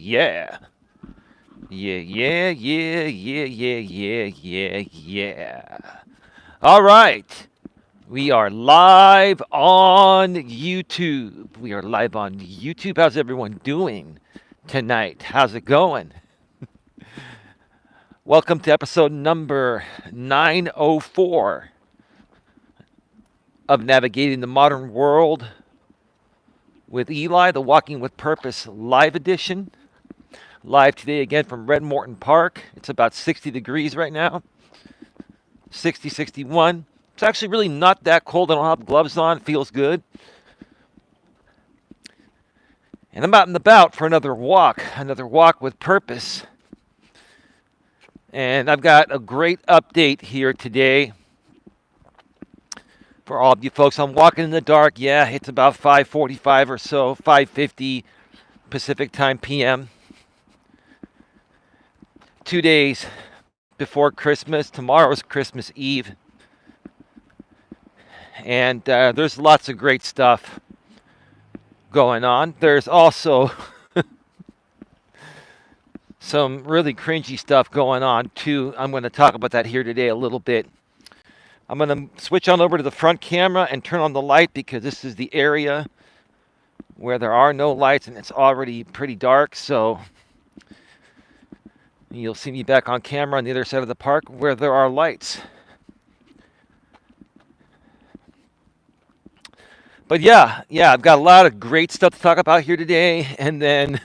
Yeah. Yeah. All right. We are live on YouTube. We are live on YouTube. How's everyone doing tonight? How's it going? Welcome to episode number 904 of Navigating the Modern World with Eli, the Walking with Purpose live edition. Live today again from Red Morton Park. It's about 60 degrees right now. 60, 61. It's actually really not that cold. I don't have gloves on. It feels good. And I'm out and about for another walk with purpose. And I've got a great update here today for all of you folks. I'm walking in the dark. Yeah, it's about 5:45 or so, 5:50 Pacific time PM. 2 days before Christmas. Tomorrow's Christmas Eve. And there's lots of great stuff going on. There's also some really cringy stuff going on too. I'm going to talk about that here today a little bit. I'm going to switch on over to the front camera and turn on the light because this is the area where there are no lights and it's already pretty dark. So you'll see me back on camera on the other side of the park where there are lights. But yeah, I've got a lot of great stuff to talk about here today. And then,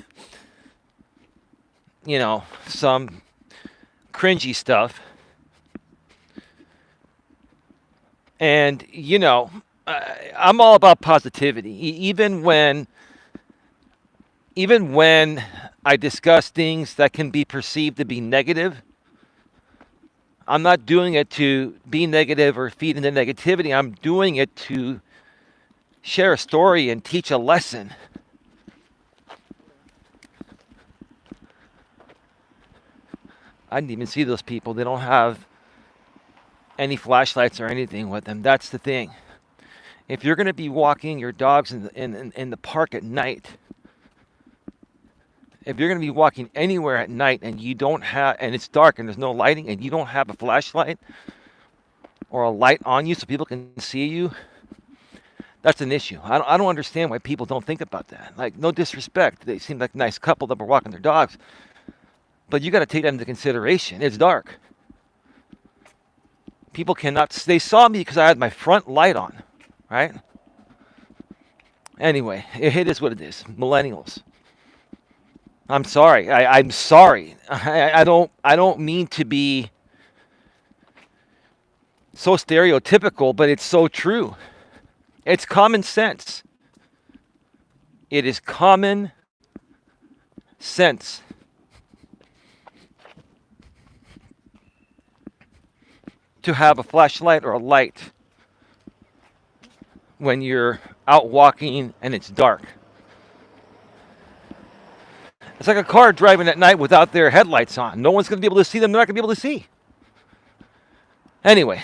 some cringy stuff. And, I'm all about positivity. Even when I discuss things that can be perceived to be negative, I'm not doing it to be negative or feed into negativity. I'm doing it to share a story and teach a lesson. I didn't even see those people. They don't have any flashlights or anything with them. That's the thing. If you're going to be walking your dogs in the park at night, if you're going to be walking anywhere at night and you don't have, and it's dark and there's no lighting and you don't have a flashlight or a light on you so people can see you, that's an issue. I don't understand why people don't think about that. Like, no disrespect. They seem like a nice couple that were walking their dogs. But you got to take that into consideration. It's dark. People cannot, they saw me because I had my front light on, right? Anyway, it is what it is. Millennials. I'm sorry. I'm sorry. I don't mean to be so stereotypical, but it's so true. It's common sense. It is common sense. To have a flashlight or a light when you're out walking and it's dark. It's like a car driving at night without their headlights on. No one's going to be able to see them. They're not going to be able to see. Anyway.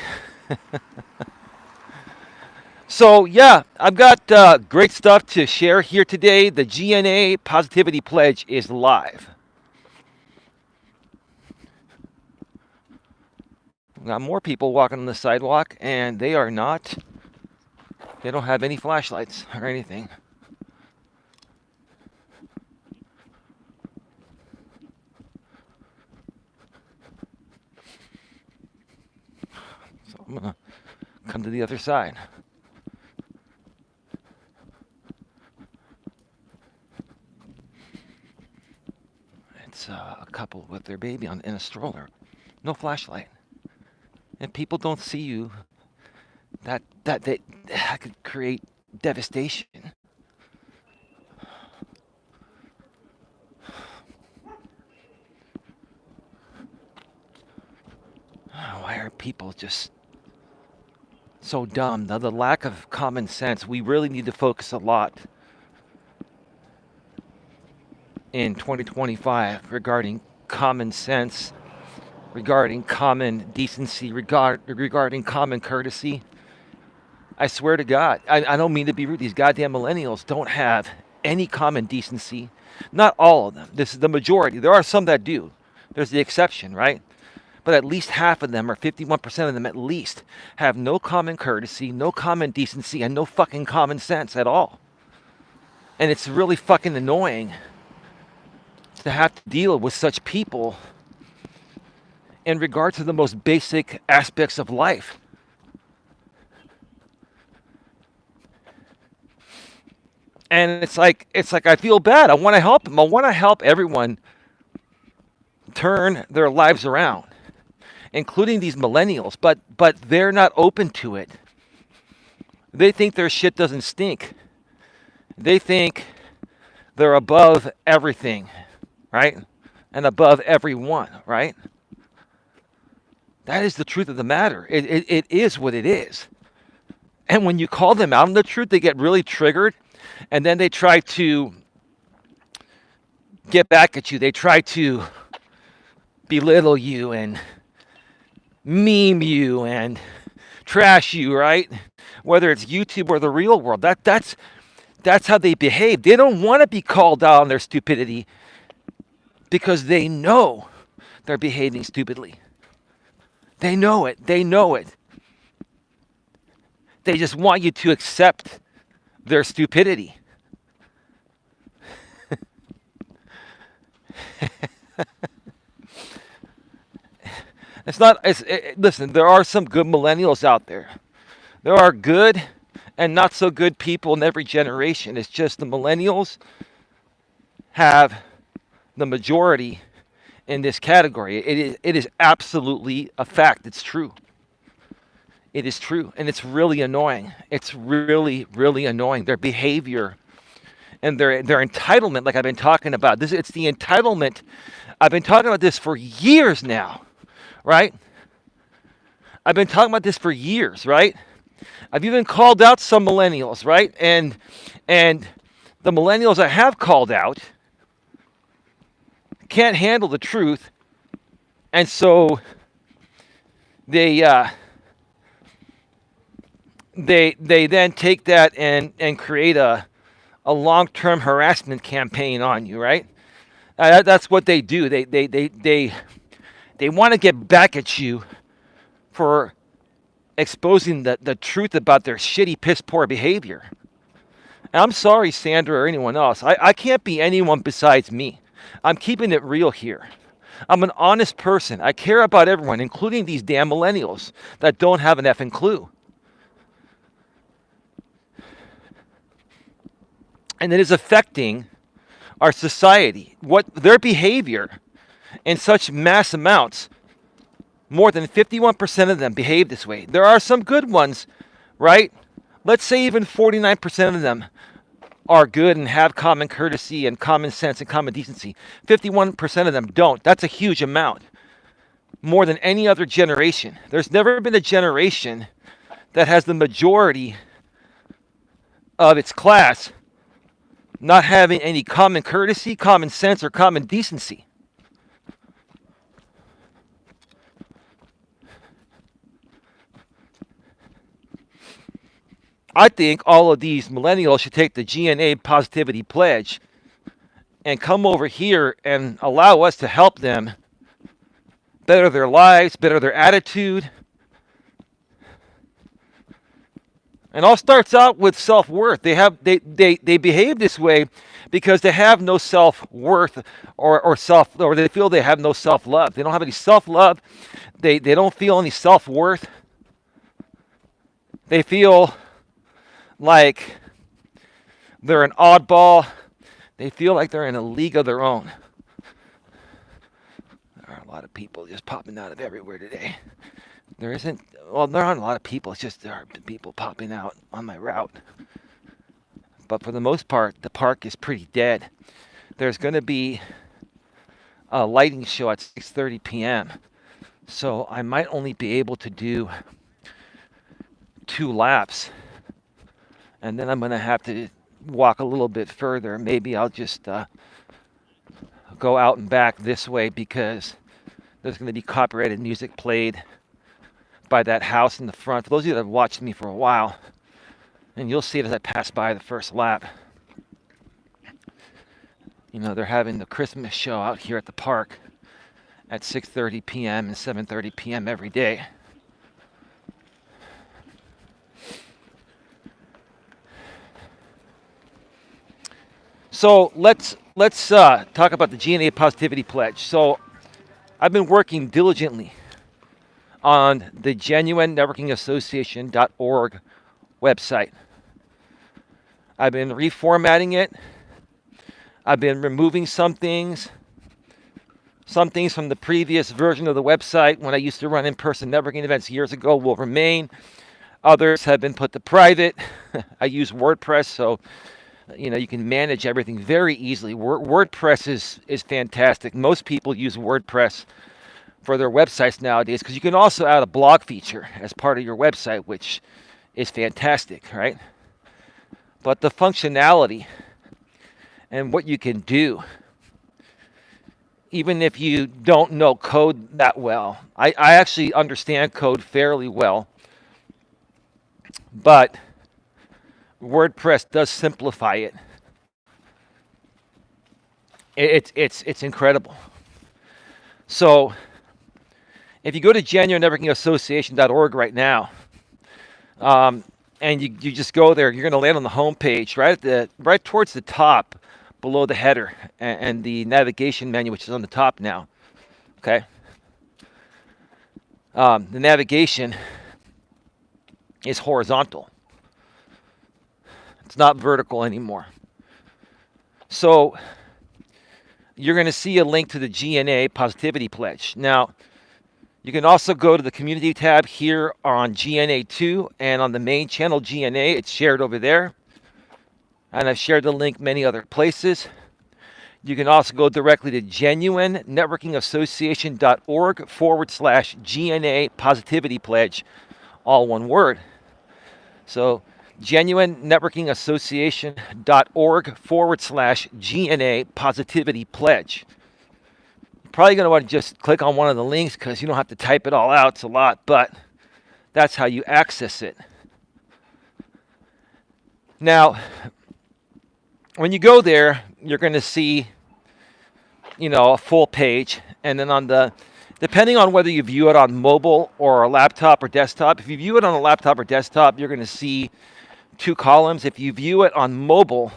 So, yeah, I've got great stuff to share here today. The GNA Positivity Pledge is live. We've got more people walking on the sidewalk, and they don't have any flashlights or anything. So I'm going to come to the other side. It's a couple with their baby in a stroller. No flashlight. And people don't see you, that could create devastation. Why are people just so dumb? The lack of common sense. We really need to focus a lot in 2025 regarding common sense, regarding common decency, regarding common courtesy. I swear to God, I don't mean to be rude. These goddamn millennials don't have any common decency. Not all of them. This is the majority. There are some that do. There's the exception, right? But at least half of them, or 51% of them at least, have no common courtesy, no common decency, and no fucking common sense at all. And it's really fucking annoying to have to deal with such people in regard to the most basic aspects of life. And it's like I feel bad. I want to help them. I want to help everyone turn their lives around, including these millennials, but they're not open to it. They think their shit doesn't stink. They think they're above everything, right? And above everyone, right? That is the truth of the matter. It is what it is. And when you call them out on the truth, they get really triggered, and then they try to get back at you. They try to belittle you and meme you and trash you, right? Whether it's YouTube or the real world. That's how they behave. They don't want to be called out on their stupidity because they know they're behaving stupidly. They know it. They know it. They just want you to accept their stupidity. Listen, there are some good millennials out there. There are good and not so good people in every generation. It's just the millennials have the majority in this category. It is absolutely a fact. It's true. It is true, and it's really annoying. It's really, really annoying. Their behavior and their entitlement, like I've been talking about. It's the entitlement. I've been talking about this for years now, right? I've been talking about this for years, right? I've even called out some millennials, right? And the millennials I have called out can't handle the truth, and so they then take that and create a long-term harassment campaign on you, right? That's what they do. They want to get back at you for exposing the truth about their shitty, piss-poor behavior. And I'm sorry, Sandra, or anyone else. I can't be anyone besides me. I'm keeping it real here. I'm an honest person. I care about everyone, including these damn millennials that don't have an effing clue. And it is affecting our society. What their behavior in such mass amounts, more than 51% of them behave this way. There are some good ones, right? Let's say even 49% of them are good and have common courtesy and common sense and common decency. 51% of them don't. That's a huge amount. More than any other generation. There's never been a generation that has the majority of its class not having any common courtesy, common sense, or common decency. I think all of these millennials should take the GNA positivity pledge and come over here and allow us to help them better their lives, better their attitude. And all starts out with self-worth. They behave this way because they have no self-worth or they feel they have no self-love. They don't have any self-love. They don't feel any self-worth. They feel like they're an oddball. They feel like they're in a league of their own. There are a lot of people just popping out of everywhere today. There aren't a lot of people. It's just there are people popping out on my route. But for the most part, the park is pretty dead. There's going to be a lighting show at 6:30 p.m. So I might only be able to do 2 laps. And then I'm going to have to walk a little bit further. Maybe I'll just go out and back this way because there's going to be copyrighted music played by that house in the front. For those of you that have watched me for a while, and you'll see it as I pass by the first lap. You know, they're having the Christmas show out here at the park at 6:30 p.m. and 7:30 p.m. every day. So let's talk about the GNA Positivity Pledge. So I've been working diligently on the genuinenetworkingassociation.org website. I've been reformatting it. I've been removing some things from the previous version of the website when I used to run in-person networking events years ago will remain. Others have been put to private. I use WordPress, so you can manage everything very easily. WordPress is fantastic. Most people use WordPress for their websites nowadays because you can also add a blog feature as part of your website, which is fantastic, right? But the functionality and what you can do, even if you don't know code that well. I actually understand code fairly well, but WordPress does simplify it. It's incredible. So if you go to genuinenetworkingassociation.org right now, and you just go there, you're going to land on the home page right towards the top, below the header and the navigation menu, which is on the top now. Okay. The navigation is horizontal. It's not vertical anymore. So you're going to see a link to the GNA Positivity Pledge. Now, you can also go to the community tab here on GNA2 and on the main channel GNA. It's shared over there. And I've shared the link many other places. You can also go directly to genuinenetworkingassociation.org/GNA Positivity Pledge, all one word. So genuinenetworkingassociation.org/GNA Positivity Pledge. You're probably going to want to just click on one of the links because you don't have to type it all out. It's a lot, but that's how you access it. Now, when you go there, you're going to see, a full page. And then depending on whether you view it on mobile or a laptop or desktop, if you view it on a laptop or desktop, you're going to see 2 columns. If you view it on mobile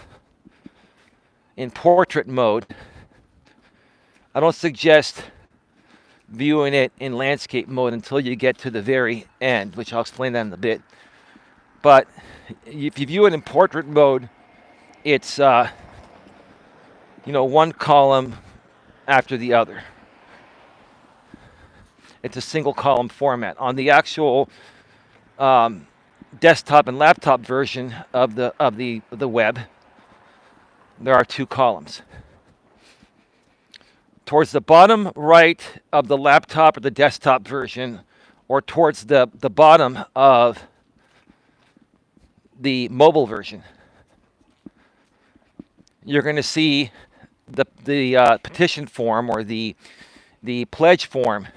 in portrait mode, I don't suggest viewing it in landscape mode until you get to the very end, which I'll explain that in a bit. But if you view it in portrait mode, it's one column after the other. It's a single column format. On the actual desktop and laptop version of the web, there are 2 columns. Towards the bottom right of the laptop or the desktop version, or towards the bottom of the mobile version, you're going to see the petition form or the pledge form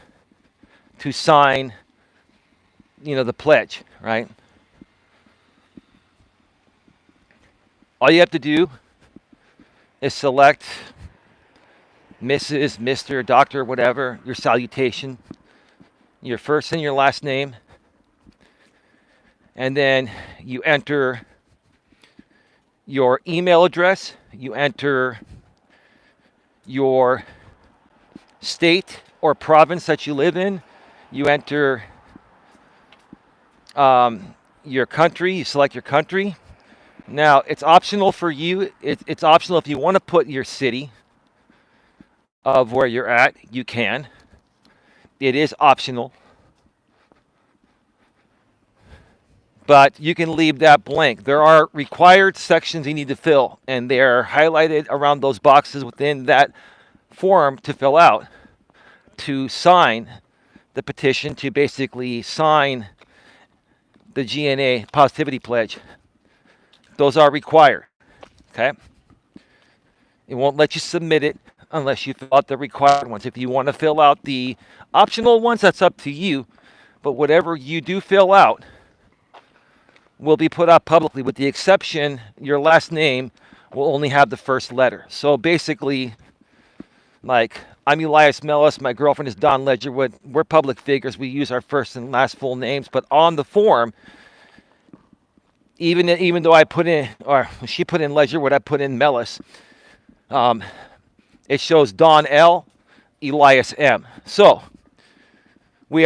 to sign, the pledge, right? All you have to do is select Mrs., Mr., Doctor, whatever, your salutation, your first and your last name, and then you enter your email address, you enter your state or province that you live in, you enter your country, you select your country. Now, it's optional for you. It's optional if you want to put your city of where you're at, you can. It is optional. But you can leave that blank. There are required sections you need to fill, and they're highlighted around those boxes within that form to fill out, to sign the petition, to basically sign the GNA Positivity Pledge. Those are required, okay? It won't let you submit it unless you fill out the required ones. If you want to fill out the optional ones, that's up to you. But whatever you do fill out will be put out publicly, with the exception your last name will only have the first letter. So basically, like, I'm Elias Melas, my girlfriend is Dawn Ledgerwood. We're public figures. We use our first and last full names, but on the form, even though I put in, or she put in Ledgerwood, I put in Melas. It shows Dawn L, Elias M. So we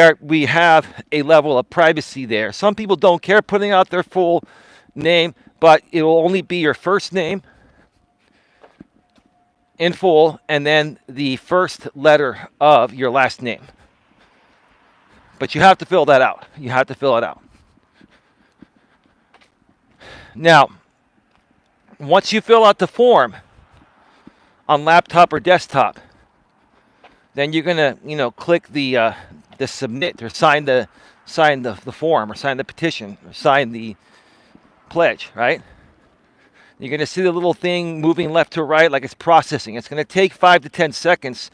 have a level of privacy there. Some people don't care putting out their full name, but it will only be your first name in full and then the first letter of your last name. But you have to fill that out. You have to fill it out. Now, once you fill out the form on laptop or desktop, then you're gonna, click the submit or sign the form or sign the petition or sign the pledge, right? You're going to see the little thing moving left to right like it's processing. It's going to take 5 to 10 seconds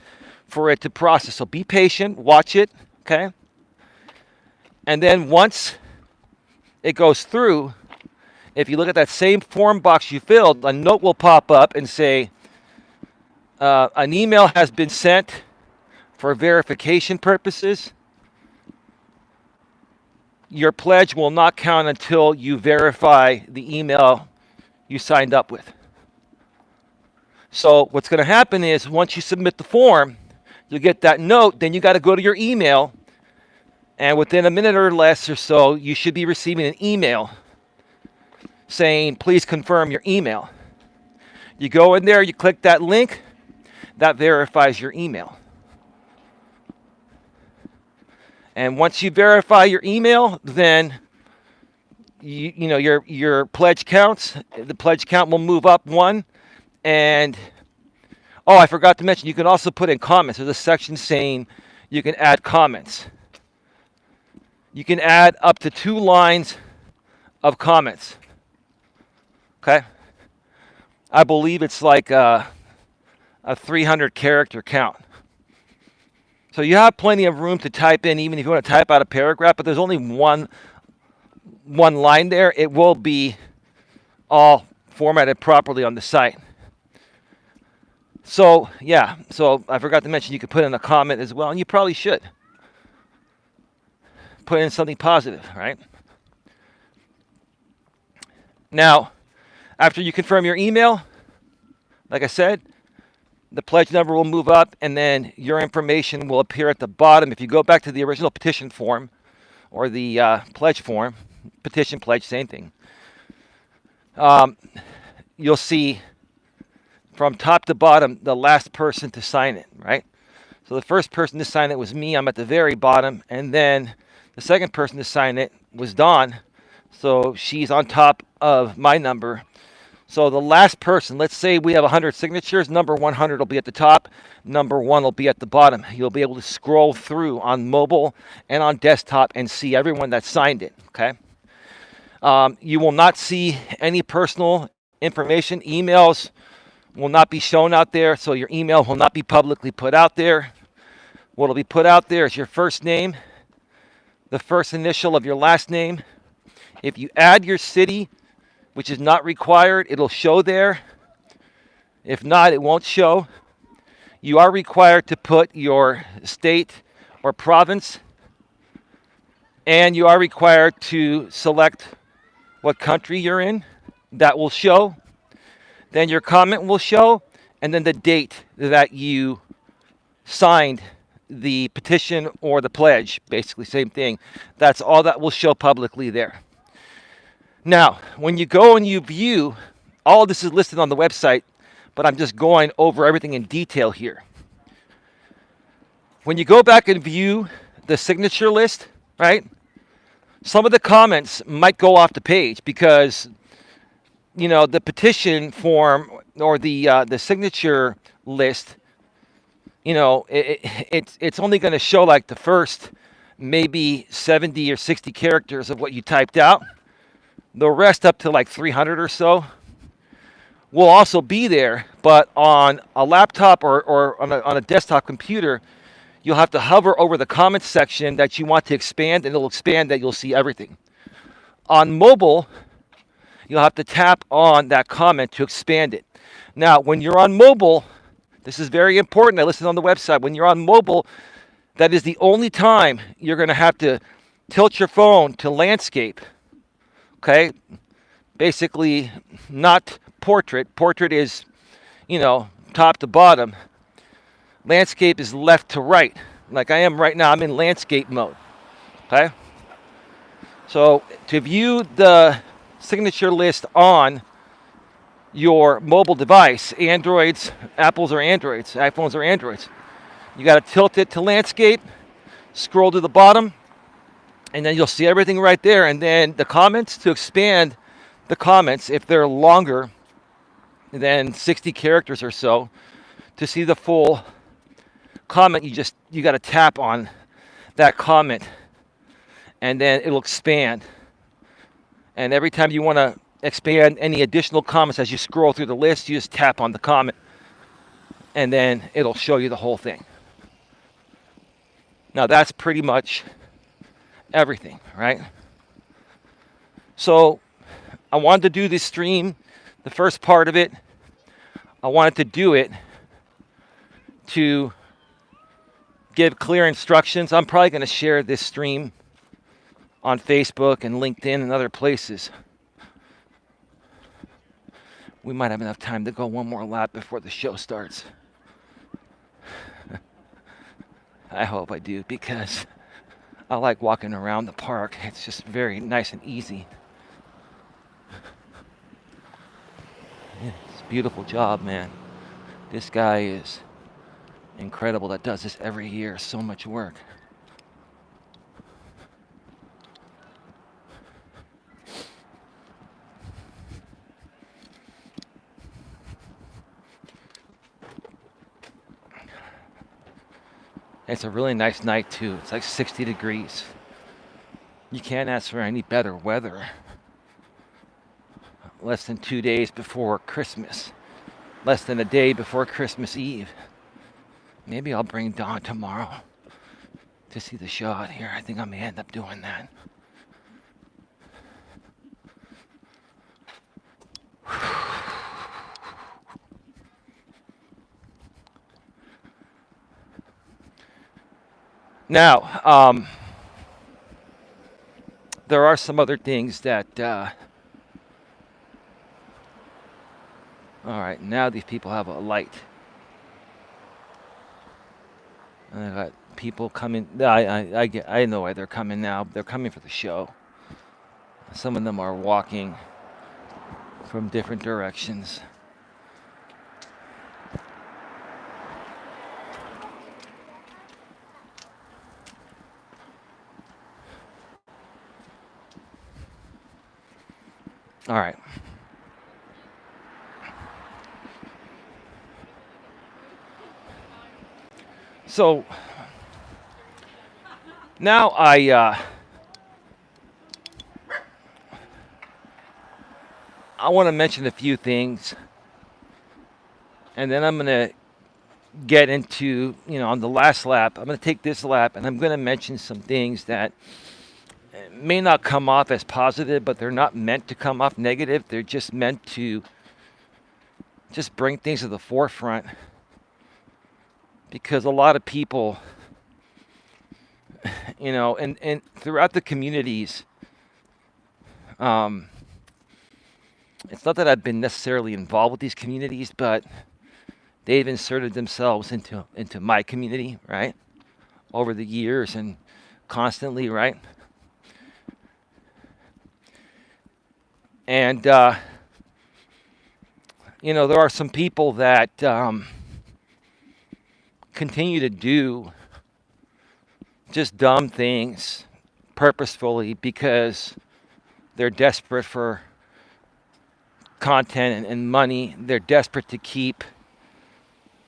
for it to process. So be patient, watch it, okay? And then once it goes through, if you look at that same form box you filled, a note will pop up and say, an email has been sent for verification purposes. Your pledge will not count until you verify the email you signed up with. So what's going to happen is once you submit the form, you'll get that note. Then you got to go to your email, and within a minute or less or so, you should be receiving an email saying, please confirm your email. You go in there, you click that link, that verifies your email. And once you verify your email, then your pledge counts. The pledge count will move up one. And I forgot to mention, you can also put in comments. There's a section saying you can add comments. You can add up to 2 lines of comments. Okay? I believe it's like a 300 character count. So you have plenty of room to type in, even if you want to type out a paragraph, but there's only one line there. It will be all formatted properly on the site. So yeah, so I forgot to mention you could put in a comment as well, and you probably should. Put in something positive, right? Now, after you confirm your email, like I said, the pledge number will move up, and then your information will appear at the bottom. If you go back to the original petition form or the pledge form, petition, pledge, same thing, you'll see from top to bottom the last person to sign it, right? So the first person to sign it was me. I'm at the very bottom. And then the second person to sign it was Dawn. So she's on top of my number. So the last person, let's say we have 100 signatures, number 100 will be at the top, number 1 will be at the bottom. You'll be able to scroll through on mobile and on desktop and see everyone that signed it, okay? You will not see any personal information. Emails will not be shown out there, so your email will not be publicly put out there. What will be put out there is your first name, the first initial of your last name. If you add your city, which is not required, it'll show there. If not, it won't show. You are required to put your state or province, and you are required to select what country you're in. That will show. Then your comment will show, and then the date that you signed the petition or the pledge, basically same thing. That's all that will show publicly there. Now, when you go and you view, all of this is listed on the website, but I'm just going over everything in detail here. When you go back and view the signature list, right, some of the comments might go off the page because, the petition form or the signature list, it's only going to show like the first maybe 70 or 60 characters of what you typed out. The rest, up to like 300 or so, will also be there, but on a laptop or on a desktop computer, you'll have to hover over the comments section that you want to expand, and it'll expand that you'll see everything. On mobile, you'll have to tap on that comment to expand it. Now, when you're on mobile, this is very important. I listed on the website. When you're on mobile, that is the only time you're going to have to tilt your phone to landscape. Okay? Basically, not portrait. Portrait is, top to bottom. Landscape is left to right. Like I am right now, I'm in landscape mode. Okay? So to view the signature list on your mobile device, Androids, Apples or Androids, iPhones or Androids, you got to tilt it to landscape, scroll to the bottom, and then you'll see everything right there. And then the comments, to expand the comments, if they're longer than 60 characters or so, to see the full comment, you got to tap on that comment, and then it'll expand. And every time you want to expand any additional comments as you scroll through the list, you just tap on the comment, and then it'll show you the whole thing. Now that's pretty much everything, right? So I wanted to do this stream, the first part of it, I wanted to do it to give clear instructions. I'm probably going to share this stream on Facebook and LinkedIn and other places. We might have enough time to go one more lap before the show starts. I hope I do, because I like walking around the park. It's just very nice and easy. It's a beautiful job, man. This guy is incredible that does this every year. So much work. It's a really nice night too. It's like 60 degrees. You can't ask for any better weather. Less than 2 days before Christmas. Less than a day before Christmas Eve. Maybe I'll bring Dawn tomorrow to see the show out here. I think I may end up doing that. Now, there are some other things that, all right, now these people have a light. And I got people coming. I know why they're coming now. They're coming for the show. Some of them are walking from different directions. All right. So now I want to mention a few things, and then I'm going to get into, on the last lap, I'm going to take this lap, and I'm going to mention some things that may not come off as positive, but they're not meant to come off negative. They're just meant to just bring things to the forefront, because a lot of people, and throughout the communities, it's not that I've been necessarily involved with these communities, but they've inserted themselves into my community, right, over the years and constantly, right? And, there are some people that continue to do just dumb things purposefully because they're desperate for content and money. They're desperate to keep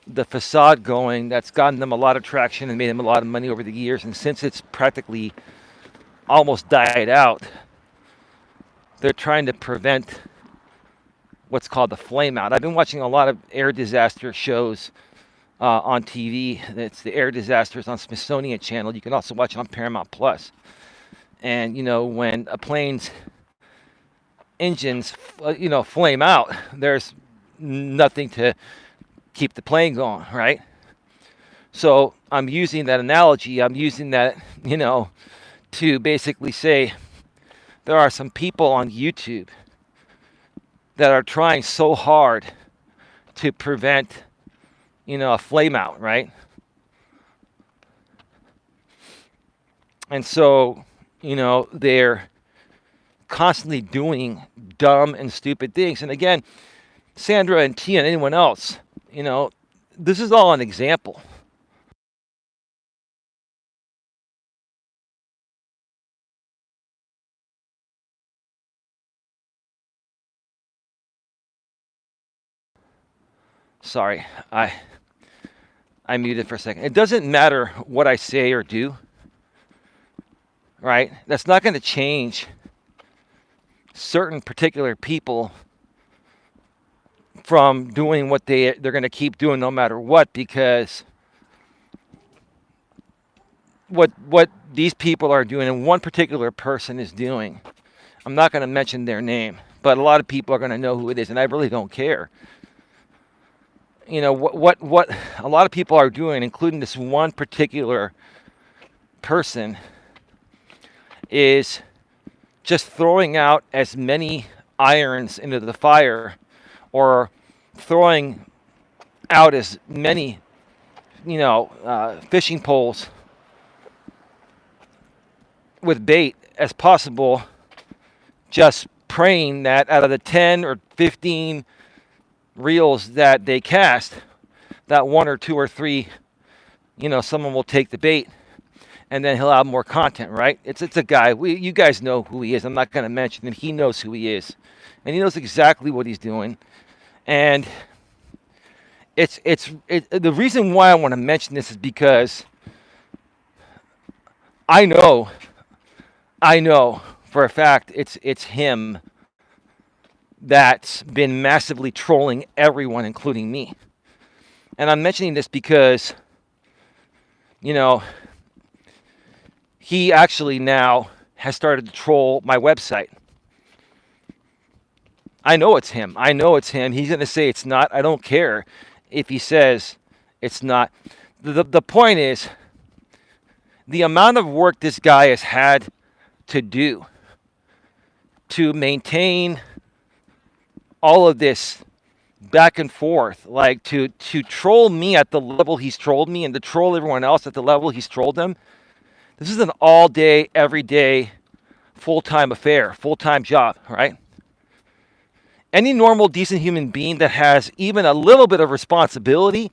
the facade going that's gotten them a lot of traction and made them a lot of money over the years. And since it's practically almost died out, they're trying to prevent what's called the flame out. I've been watching a lot of air disaster shows on TV. It's the air disasters on Smithsonian Channel. You can also watch it on Paramount Plus. And, when a plane's engines, flame out, there's nothing to keep the plane going, right? So I'm using that analogy. I'm using that, to basically say there are some people on YouTube that are trying so hard to prevent, a flame out, right? And so, they're constantly doing dumb and stupid things. And again, Sandra and Tia and anyone else, this is all an example. Sorry, I muted for a second. It doesn't matter what I say or do, right? That's not going to change certain particular people from doing what they're going to keep doing no matter what, because what these people are doing and one particular person is doing, I'm not going to mention their name, but a lot of people are going to know who it is, and I really don't care. What a lot of people are doing, including this one particular person, is just throwing out as many irons into the fire, or throwing out as many, fishing poles with bait as possible, just praying that out of the 10 or 15 reels that they cast, that 1 or 2 or 3, someone will take the bait, and then he'll have more content, right? It's a guy. You guys know who he is. I'm not going to mention him. He knows who he is, and he knows exactly what he's doing. And the reason why I want to mention this is because I know for a fact it's him that's been massively trolling everyone, including me. And I'm mentioning this because, he actually now has started to troll my website. I know it's him. He's going to say it's not. I don't care if he says it's not. The point is, the amount of work this guy has had to do to maintain all of this back and forth, like to troll me at the level he's trolled me and to troll everyone else at the level he's trolled them. This is an all day, every day, full-time affair, full-time job, right? Any normal, decent human being that has even a little bit of responsibility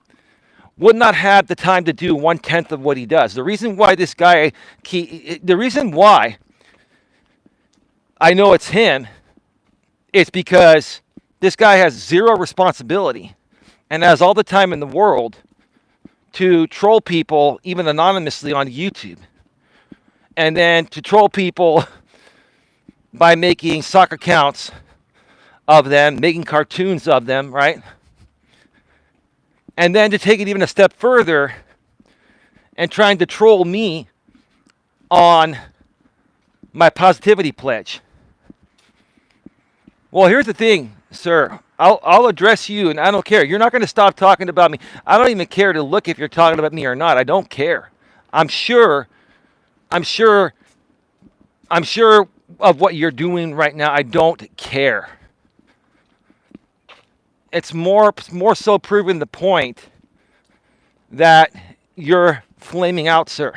would not have the time to do 1/10 of what he does. The reason why I know it's him is because this guy has zero responsibility and has all the time in the world to troll people, even anonymously on YouTube. And then to troll people by making sock accounts of them, making cartoons of them, right? And then to take it even a step further and trying to troll me on my positivity pledge. Well, here's the thing, sir. I'll address you, and I don't care. You're not going to stop talking about me. I don't even care to look if you're talking about me or not. I don't care. I'm sure of what you're doing right now. I don't care. It's more so proving the point that you're flaming out, sir.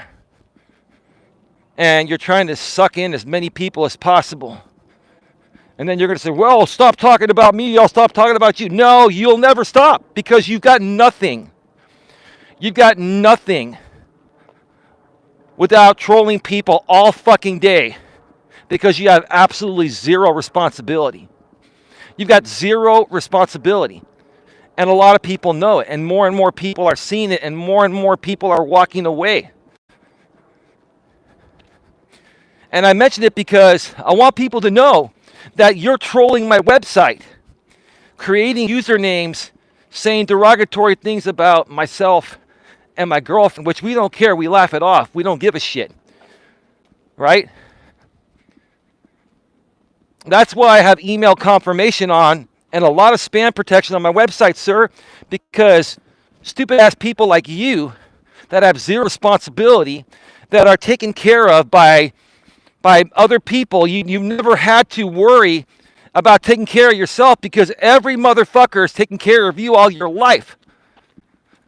And you're trying to suck in as many people as possible. And then you're going to say, well, stop talking about me. I'll stop talking about you. No, you'll never stop because you've got nothing. You've got nothing without trolling people all fucking day because you have absolutely zero responsibility. You've got zero responsibility. And a lot of people know it. And more people are seeing it. And more people are walking away. And I mention it because I want people to know that you're trolling my website, creating usernames, saying derogatory things about myself and my girlfriend, which we don't care. We laugh it off. We don't give a shit. Right? That's why I have email confirmation on and a lot of spam protection on my website, sir, because stupid ass people like you that have zero responsibility, that are taken care of by other people, you've never had to worry about taking care of yourself because every motherfucker is taking care of you all your life.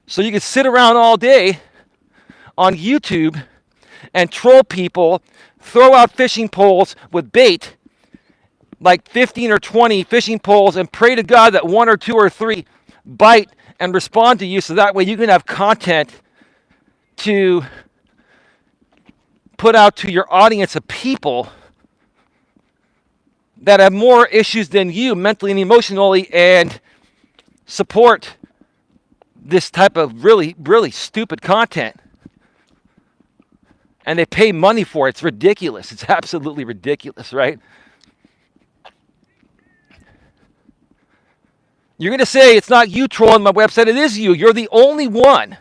So you can sit around all day on YouTube and troll people, throw out fishing poles with bait, like 15 or 20 fishing poles, and pray to God that one or two or three bite and respond to you so that way you can have content to put out to your audience of people that have more issues than you mentally and emotionally and support this type of really, really stupid content. And they pay money for it. It's ridiculous. It's absolutely ridiculous, right? You're going to say it's not you trolling my website. It is you. You're the only one.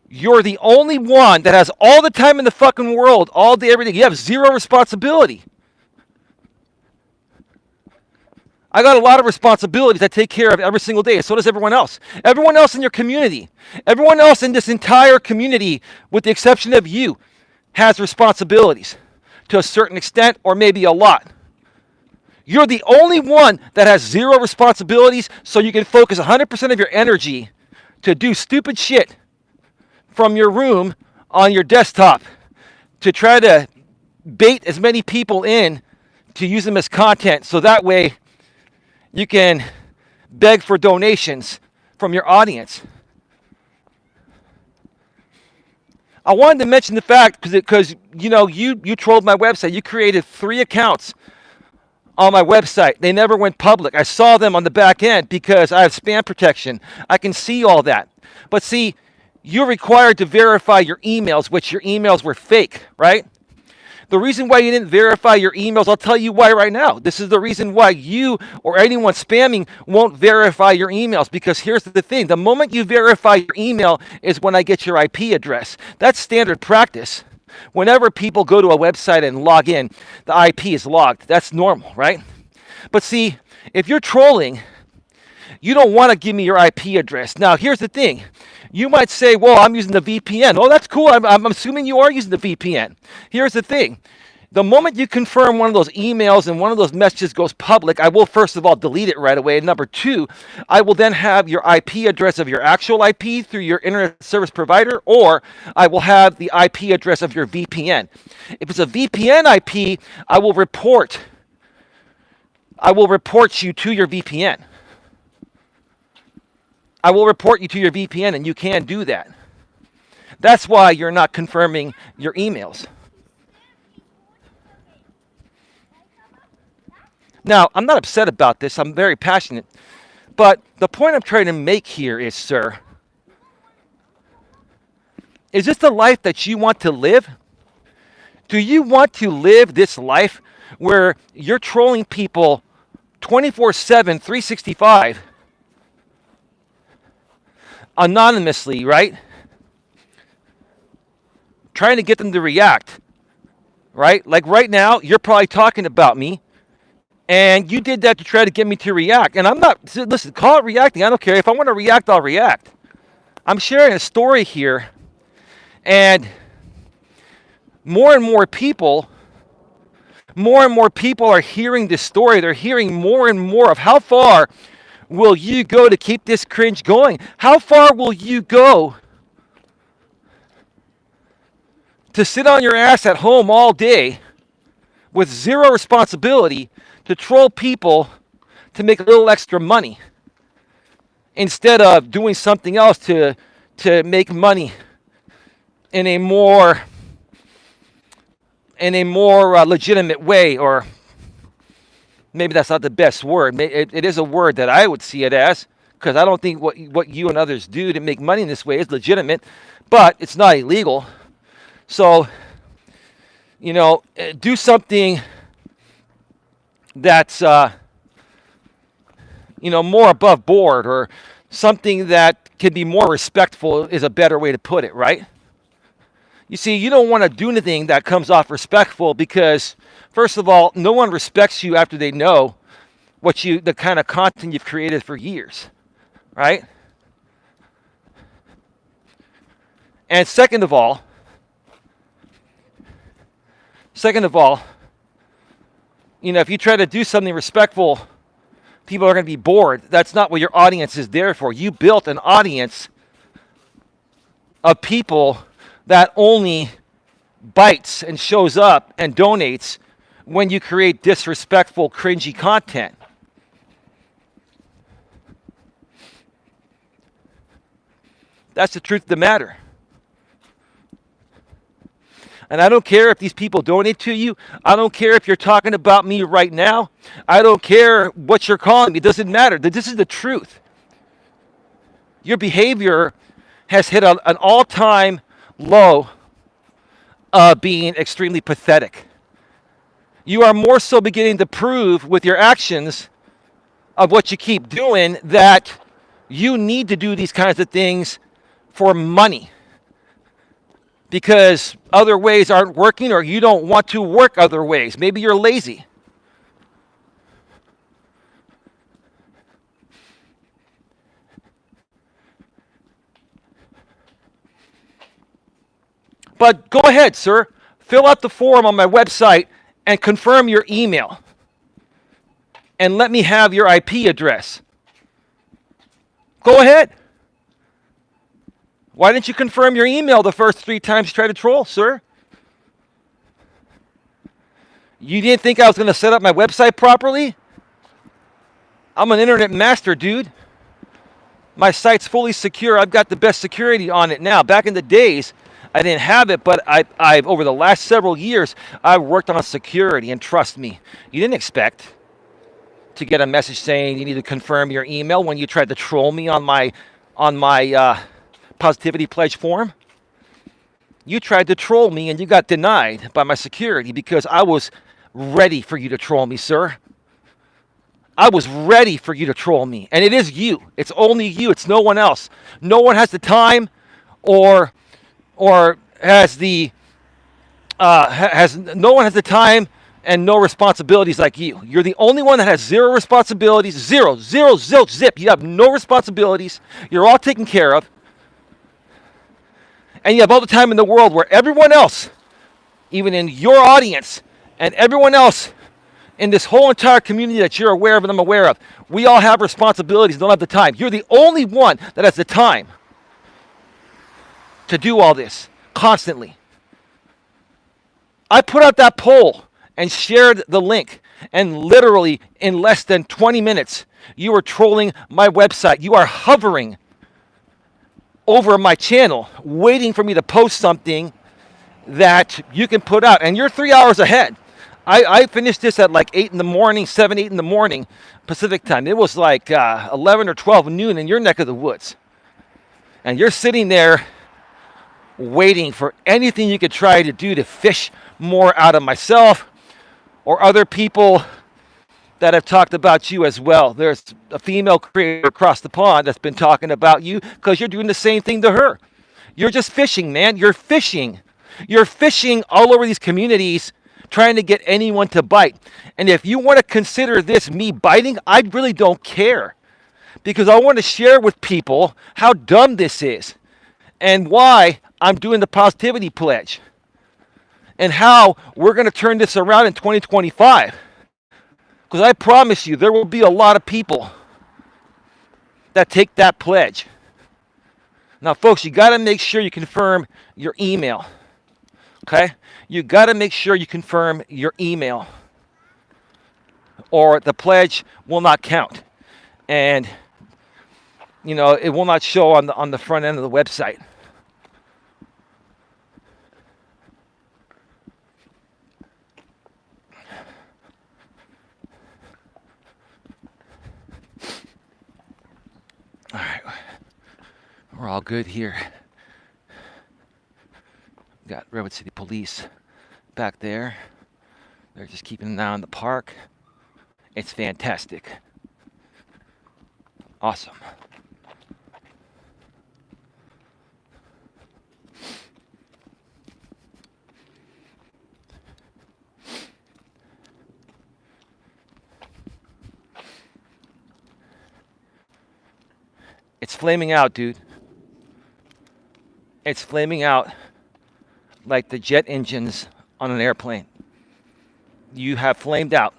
You're the only one that has all the time in the fucking world, all day, every day. You have zero responsibility. I got a lot of responsibilities I take care of every single day, and so does everyone else. Everyone else in your community, everyone else in this entire community, with the exception of you, has responsibilities to a certain extent or maybe a lot. You're the only one that has zero responsibilities, so you can focus 100% of your energy to do stupid shit from your room on your desktop to try to bait as many people in to use them as content, so that way you can beg for donations from your audience. I wanted to mention the fact because you trolled my website. You created 3 accounts on my website. They never went public. I saw them on the back end because I have spam protection. I can see all that. But see, you're required to verify your emails, which your emails were fake, right? The reason why you didn't verify your emails, I'll tell you why right now. This is the reason why you or anyone spamming won't verify your emails, because here's the thing. The moment you verify your email is when I get your IP address. That's standard practice. Whenever people go to a website and log in, the IP is logged. That's normal, right? But see, if you're trolling, you don't want to give me your IP address. Now, here's the thing. You might say, well, I'm using the VPN. Oh, that's cool. I'm assuming you are using the VPN. Here's the thing. The moment you confirm one of those emails and one of those messages goes public, I will first of all delete it right away. And number 2, I will then have your IP address of your actual IP through your internet service provider, or I will have the IP address of your VPN. If it's a VPN IP, I will report you to your VPN. I will report you to your VPN, and you can do that. That's why you're not confirming your emails. Now, I'm not upset about this. I'm very passionate. But the point I'm trying to make here is, sir, is this the life that you want to live? Do you want to live this life where you're trolling people 24/7, 365? Anonymously, right? Trying to get them to react, right? Like right now, you're probably talking about me, and you did that to try to get me to react. And I'm not, listen, call it reacting. I don't care. If I want to react, I'll react. I'm sharing a story here, and more and more people are hearing this story. They're hearing more and more of how far will you go to keep this cringe going? How far will you go to sit on your ass at home all day with zero responsibility to troll people to make a little extra money instead of doing something else to make money in a more legitimate way? Or maybe that's not the best word. It is a word that I would see it as, because I don't think what you and others do to make money in this way is legitimate, but it's not illegal. So, do something that's, more above board, or something that can be more respectful is a better way to put it, right? You see, you don't want to do anything that comes off respectful because, first of all, no one respects you after they know the kind of content you've created for years, right? And second of all, if you try to do something respectful, people are going to be bored. That's not what your audience is there for. You built an audience of people that only bites and shows up and donates when you create disrespectful, cringy content. That's the truth of the matter. And I don't care if these people donate to you. I don't care if you're talking about me right now. I don't care what you're calling me. It doesn't matter. This is the truth. Your behavior has hit an all-time low of being extremely pathetic. You are more so beginning to prove with your actions of what you keep doing that you need to do these kinds of things for money because other ways aren't working or you don't want to work other ways. Maybe you're lazy. But go ahead, sir. Fill out the form on my website and confirm your email. And let me have your IP address. Go ahead. Why didn't you confirm your email the first 3 times you tried to troll, sir? You didn't think I was going to set up my website properly? I'm an internet master, dude. My site's fully secure. I've got the best security on it now. Back in the days, I didn't have it, but I've over the last several years, I've worked on security, and trust me, you didn't expect to get a message saying you need to confirm your email when you tried to troll me on my positivity pledge form. You tried to troll me and you got denied by my security because I was ready for you to troll me, sir. I was ready for you to troll me, and it is you. It's only you. It's no one else. No one has the time or has no one has the time and no responsibilities like you. You're the only one that has zero responsibilities. Zero, zilch, zip. You have no responsibilities. You're all taken care of. And you have all the time in the world where everyone else, even in your audience, and everyone else in this whole entire community that you're aware of and I'm aware of, we all have responsibilities, don't have the time. You're the only one that has the time to do all this constantly. I put out that poll and shared the link, and literally in less than 20 minutes, you are trolling my website. You are hovering over my channel, waiting for me to post something that you can put out, and you're 3 hours ahead. I finished this at like 8 in the morning, 7, 8 in the morning Pacific time. It was like 11 or 12 noon in your neck of the woods. And you're sitting there waiting for anything you could try to do to fish more out of myself or other people that have talked about you as well. There's a female creator across the pond that's been talking about you because you're doing the same thing to her. You're just fishing, man. You're fishing. You're fishing all over these communities trying to get anyone to bite. And if you want to consider this me biting, I really don't care. Because I want to share with people how dumb this is and why I'm doing the positivity pledge and how we're going to turn this around in 2025. Because I promise you, there will be a lot of people that take that pledge. Now, folks, you got to make sure you confirm your email. Okay? You got to make sure you confirm your email, or the pledge will not count, and it will not show on the front end of the website. All right, we're all good here. Got Redwood City Police back there. They're just keeping an eye on the park. It's fantastic. Awesome. flaming out, dude. It's flaming out like the jet engines on an airplane. You have flamed out,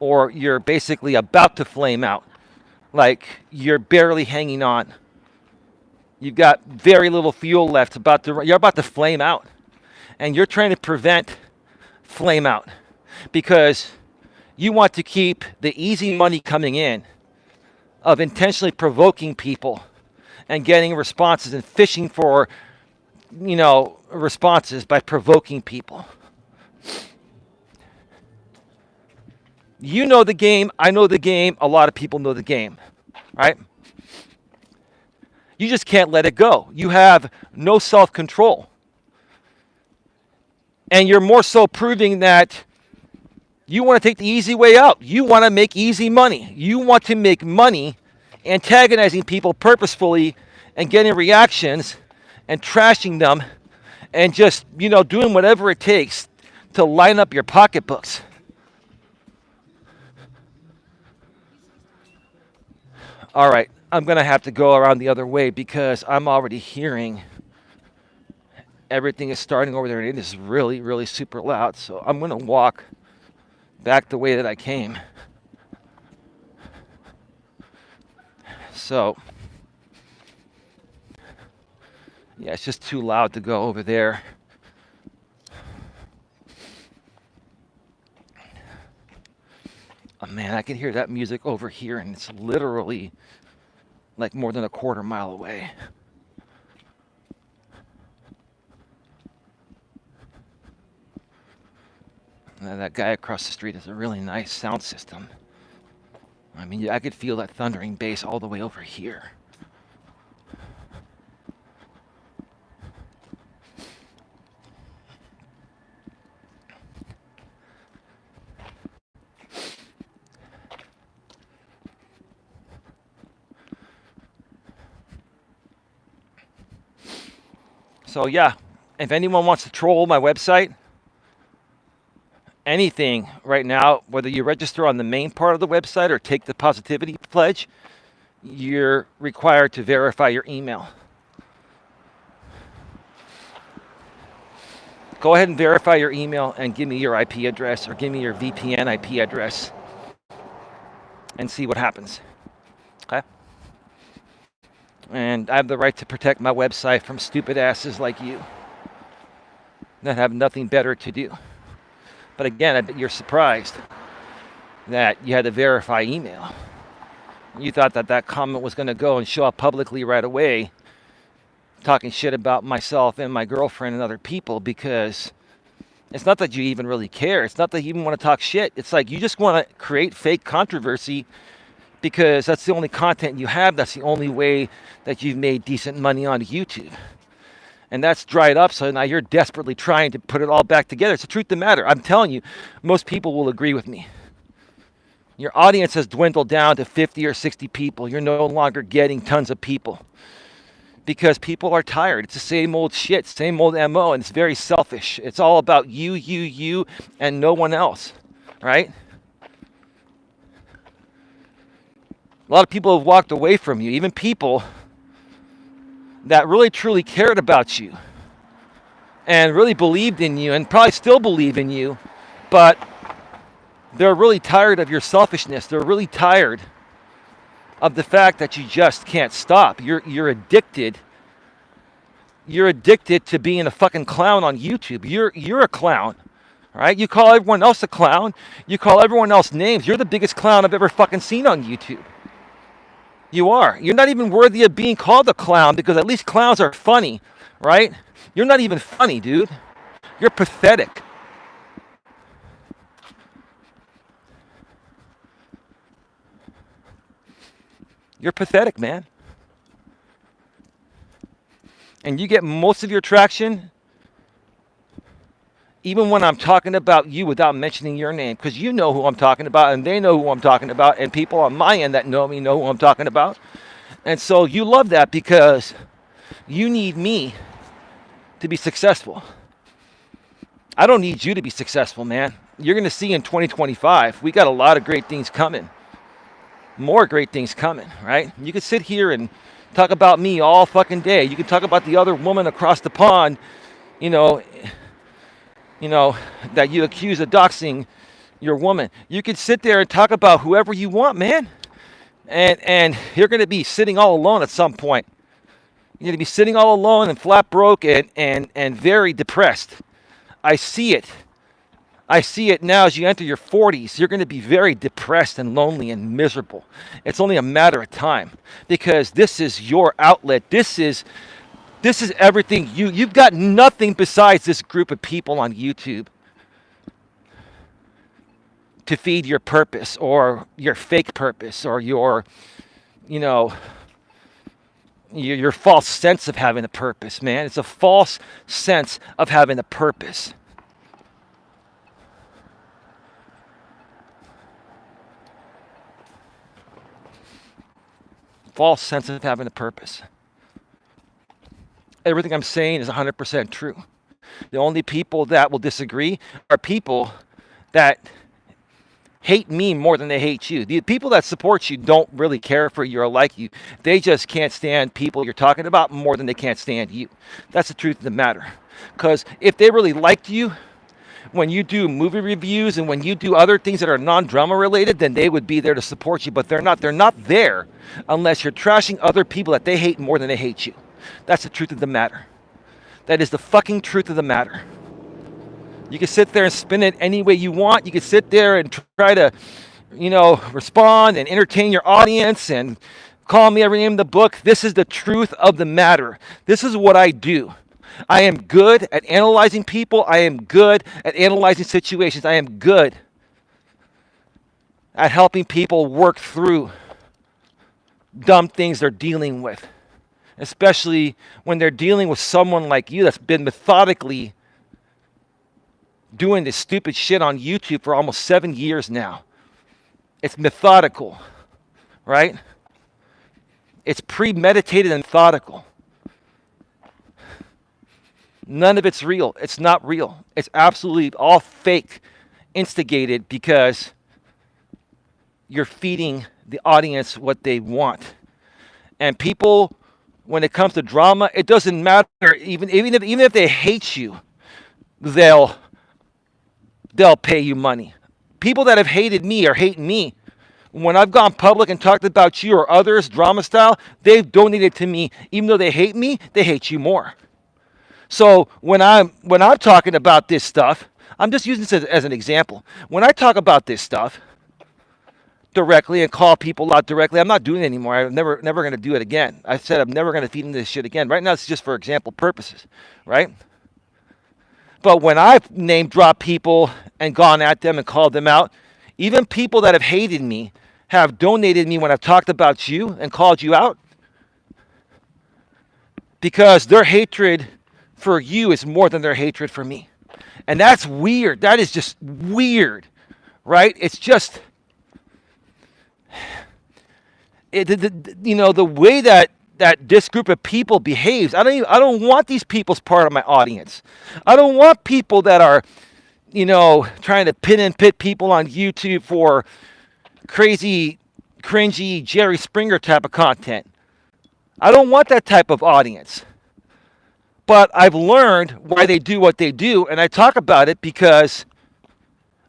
or you're basically about to flame out, like you're barely hanging on. You've got very little fuel left. You're about to flame out, and you're trying to prevent flame out because you want to keep the easy money coming in of intentionally provoking people and getting responses and fishing for, responses by provoking people. You know the game. I know the game. A lot of people know the game, right? You just can't let it go. You have no self-control. And you're more so proving that you want to take the easy way out. You want to make easy money. You want to make money antagonizing people purposefully and getting reactions and trashing them and just, doing whatever it takes to line up your pocketbooks. All right, I'm going to have to go around the other way because I'm already hearing everything is starting over there, and it is really, really super loud. So I'm going to walk back the way that I came. So, yeah, it's just too loud to go over there. Oh, man, I can hear that music over here, and it's literally like more than a quarter mile away. And that guy across the street has a really nice sound system. I mean, I could feel that thundering bass all the way over here. So yeah, if anyone wants to troll my website, anything right now, whether you register on the main part of the website or take the positivity pledge, you're required to verify your email. Go ahead and verify your email and give me your IP address or give me your VPN IP address and see what happens. Okay? And I have the right to protect my website from stupid asses like you that have nothing better to do. But again, I bet you're surprised that you had to verify email. You thought that comment was going to go and show up publicly right away, talking shit about myself and my girlfriend and other people, because it's not that you even really care. It's not that you even want to talk shit. It's like you just want to create fake controversy because that's the only content you have. That's the only way that you've made decent money on YouTube. And that's dried up, so now you're desperately trying to put it all back together. It's the truth of the matter. I'm telling you, most people will agree with me. Your audience has dwindled down to 50 or 60 people. You're no longer getting tons of people because people are tired. It's the same old shit, same old MO, and it's very selfish. It's all about you, and no one else, right? A lot of people have walked away from you, even people that really truly cared about you and really believed in you and probably still believe in you, but they're really tired of your selfishness. They're really tired of the fact that you just can't stop. You're addicted. You're addicted to being a fucking clown on YouTube. You're a clown, right? You call everyone else a clown. You call everyone else names. You're the biggest clown I've ever fucking seen on YouTube. You are. You're not even worthy of being called a clown because at least clowns are funny, right? You're not even funny, dude. You're pathetic. You're pathetic, man. And you get most of your traction even when I'm talking about you without mentioning your name, because you know who I'm talking about and they know who I'm talking about, and people on my end that know me know who I'm talking about. And so you love that because you need me to be successful. I don't need you to be successful, man. You're going to see in 2025, we got a lot of great things coming. More great things coming, right? You can sit here and Talk about me all fucking day. You can talk about the other woman across the pond, you know, you know, that you accuse of doxing your woman. You can sit there and talk about whoever you want, man. And you're going to be sitting all alone at some point. You're going to be sitting all alone and flat broke and very depressed. I see it. I see it now as you enter your 40s. You're going to be very depressed and lonely and miserable. It's only a matter of time because this is your outlet. This is everything. You've got nothing besides this group of people on YouTube to feed your purpose or your fake purpose or your, you know, your false sense of having a purpose, man. It's a false sense of having a purpose. False sense of having a purpose. Everything I'm saying is 100% true. The only people that will disagree are people that hate me more than they hate you. The people that support you don't really care for you or like you. They just can't stand people you're talking about more than they can't stand you. That's the truth of the matter. Because if they really liked you, when you do movie reviews and when you do other things that are non-drama related, then they would be there to support you. But they're not. They're not there unless you're trashing other people that they hate more than they hate you. That's the truth of the matter. That is the fucking truth of the matter. You can sit there and spin it any way you want. You can sit there and try to, respond and entertain your audience and call me every name in the book. This is the truth of the matter. This is what I do. I am good at analyzing people. I am good at analyzing situations. I am good at helping people work through dumb things they're dealing with, especially when they're dealing with someone like you that's been methodically doing this stupid shit on YouTube for almost 7 years now. It's methodical, right? It's premeditated and methodical. None of it's real. It's not real. It's absolutely all fake, instigated because you're feeding the audience what they want. And people, when it comes to drama, it doesn't matter. Even if they hate you, they'll pay you money. People that have hated me or hate me, when I've gone public and talked about you or others, drama style, they've donated to me. Even though they hate me, they hate you more. So when I'm talking about this stuff, I'm just using this as an example. When I talk about this stuff directly and call people out directly, I'm not doing it anymore. I'm never going to do it again. I said I'm never going to feed into this shit again. Right now, it's just for example purposes, right? But when I've name dropped people and gone at them and called them out, even people that have hated me have donated me when I've talked about you and called you out because their hatred for you is more than their hatred for me. And that's weird. That is just weird, right? It's just, the way that this group of people behaves. I don't want these people as part of my audience. I don't want people that are, trying to pin and pit people on YouTube for crazy, cringy Jerry Springer type of content. I don't want that type of audience. But I've learned why they do what they do, and I talk about it because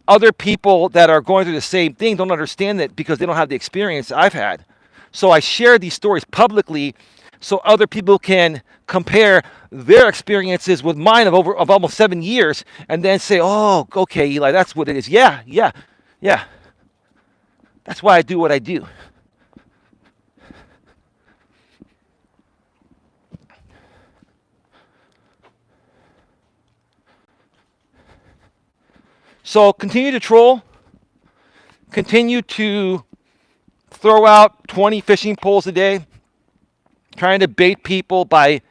other people that are going through the same thing don't understand it because they don't have the experience I've had. So I share these stories publicly so other people can compare their experiences with mine of almost 7 years and then say, oh, okay, Eli, that's what it is. Yeah. That's why I do what I do. So continue to troll. Continue to throw out 20 fishing poles a day. Trying to bait people by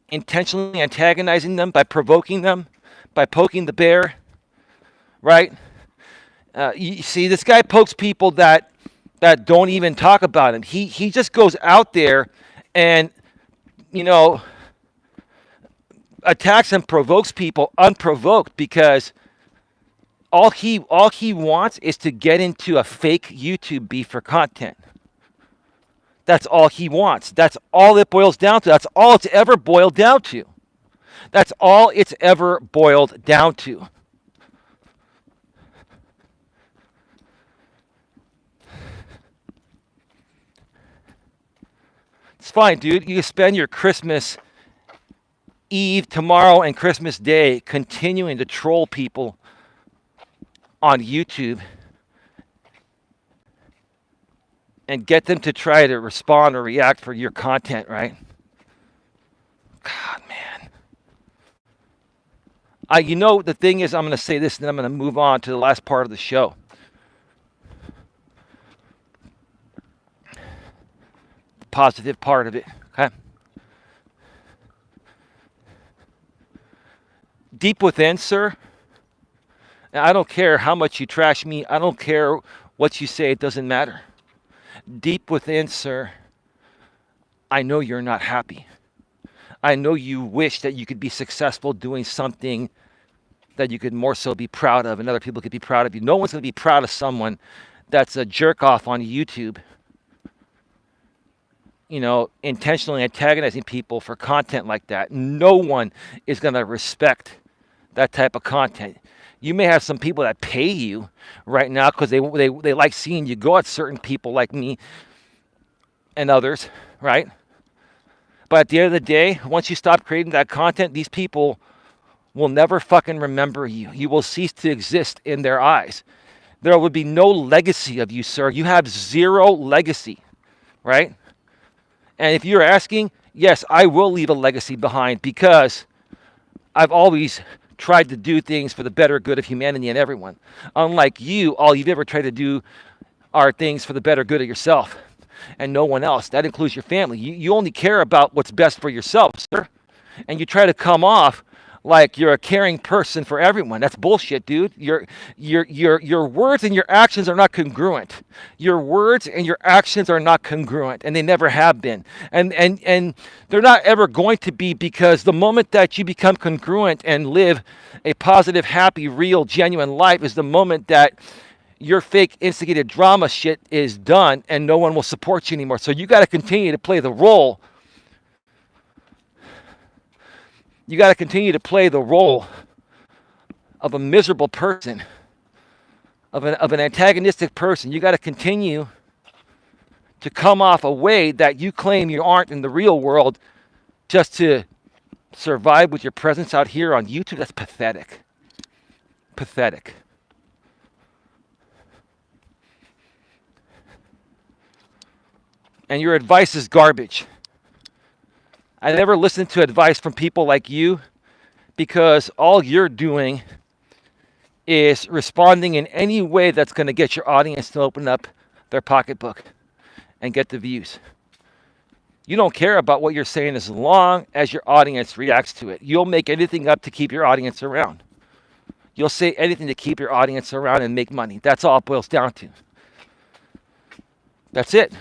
intentionally antagonizing them, by provoking them, by poking the bear. Right? You see, this guy pokes people that don't even talk about him. He just goes out there and, attacks and provokes people unprovoked because all he wants is to get into a fake YouTube beef for content. That's all he wants. That's all it boils down to. That's all it's ever boiled down to. That's all it's ever boiled down to. It's fine, dude. You can spend your Christmas Eve tomorrow and Christmas Day continuing to troll people on YouTube and get them to try to respond or react for your content, right? God, man. The thing is, I'm going to say this and then I'm going to move on to the last part of the show. The positive part of it, okay? Deep within, sir, and I don't care how much you trash me. I don't care what you say. It doesn't matter. Deep within, sir, I know you're not happy. I know you wish that you could be successful doing something that you could more so be proud of and other people could be proud of you. No one's going to be proud of someone that's a jerk off on YouTube, intentionally antagonizing people for content like that. No one is going to respect that type of content. You may have some people that pay you right now because they like seeing you go at certain people like me and others, right? But at the end of the day, once you stop creating that content, these people will never fucking remember you. You will cease to exist in their eyes. There will be no legacy of you, sir. You have zero legacy, right? And if you're asking, yes, I will leave a legacy behind because I've always tried to do things for the better good of humanity and everyone. Unlike you, all you've ever tried to do are things for the better good of yourself and no one else. That includes your family. You only care about what's best for yourself, sir. And you try to come off like you're a caring person for everyone. That's bullshit, dude. Your words and your actions are not congruent. Your words and your actions are not congruent, and they never have been. And they're not ever going to be, because the moment that you become congruent and live a positive, happy, real, genuine life is the moment that your fake instigated drama shit is done and no one will support you anymore. So you got to continue to play the role. You got to continue to play the role of a miserable person, of an antagonistic person. You got to continue to come off a way that you claim you aren't in the real world just to survive with your presence out here on YouTube. That's pathetic. Pathetic. And your advice is garbage. I never listen to advice from people like you, because all you're doing is responding in any way that's going to get your audience to open up their pocketbook and get the views. You don't care about what you're saying as long as your audience reacts to it. You'll make anything up to keep your audience around. You'll say anything to keep your audience around and make money. That's all it boils down to. That's it.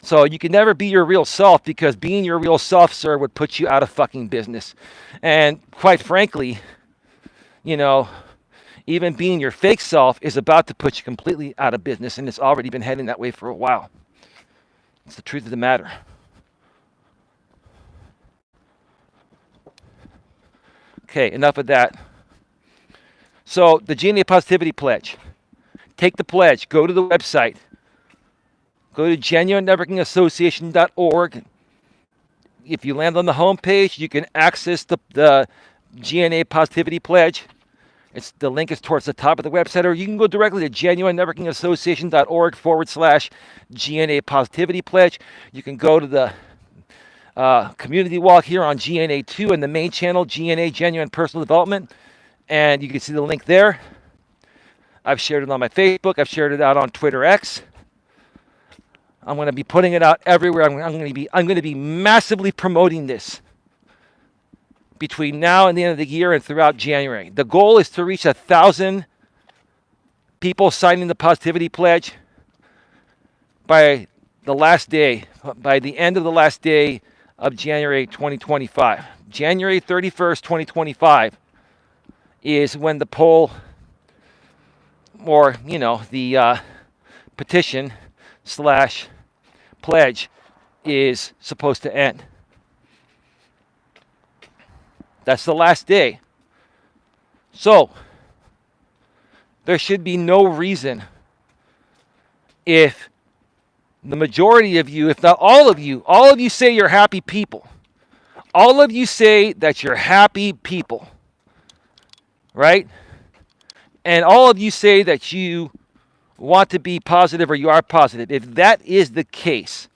So you can never be your real self, because being your real self, sir, would put you out of fucking business. And quite frankly, even being your fake self is about to put you completely out of business, and it's already been heading that way for a while. It's the truth of the matter. Okay, enough of that. So the GNA Positivity Pledge. Take the pledge. Go to the website. Go to genuinenetworkingassociation.org. If you land on the homepage, you can access the GNA Positivity Pledge. The link is towards the top of the website, or you can go directly to genuinenetworkingassociation.org/GNA Positivity Pledge. You can go to the community wall here on GNA2 and the main channel, GNA Genuine Personal Development, and you can see the link there. I've shared it on my Facebook. I've shared it out on Twitter X. I'm going to be putting it out everywhere. I'm going to be massively promoting this between now and the end of the year and throughout January. The goal is to reach 1,000 people signing the Positivity Pledge by the end of the last day of January 2025. January 31st, 2025 is when the poll, or the petition / pledge is supposed to end. That's the last day. So, there should be no reason, if the majority of you, if not all of you say you're happy people. All of you say that you're happy people, right? And all of you say that you want to be positive or you are positive. If that is the case,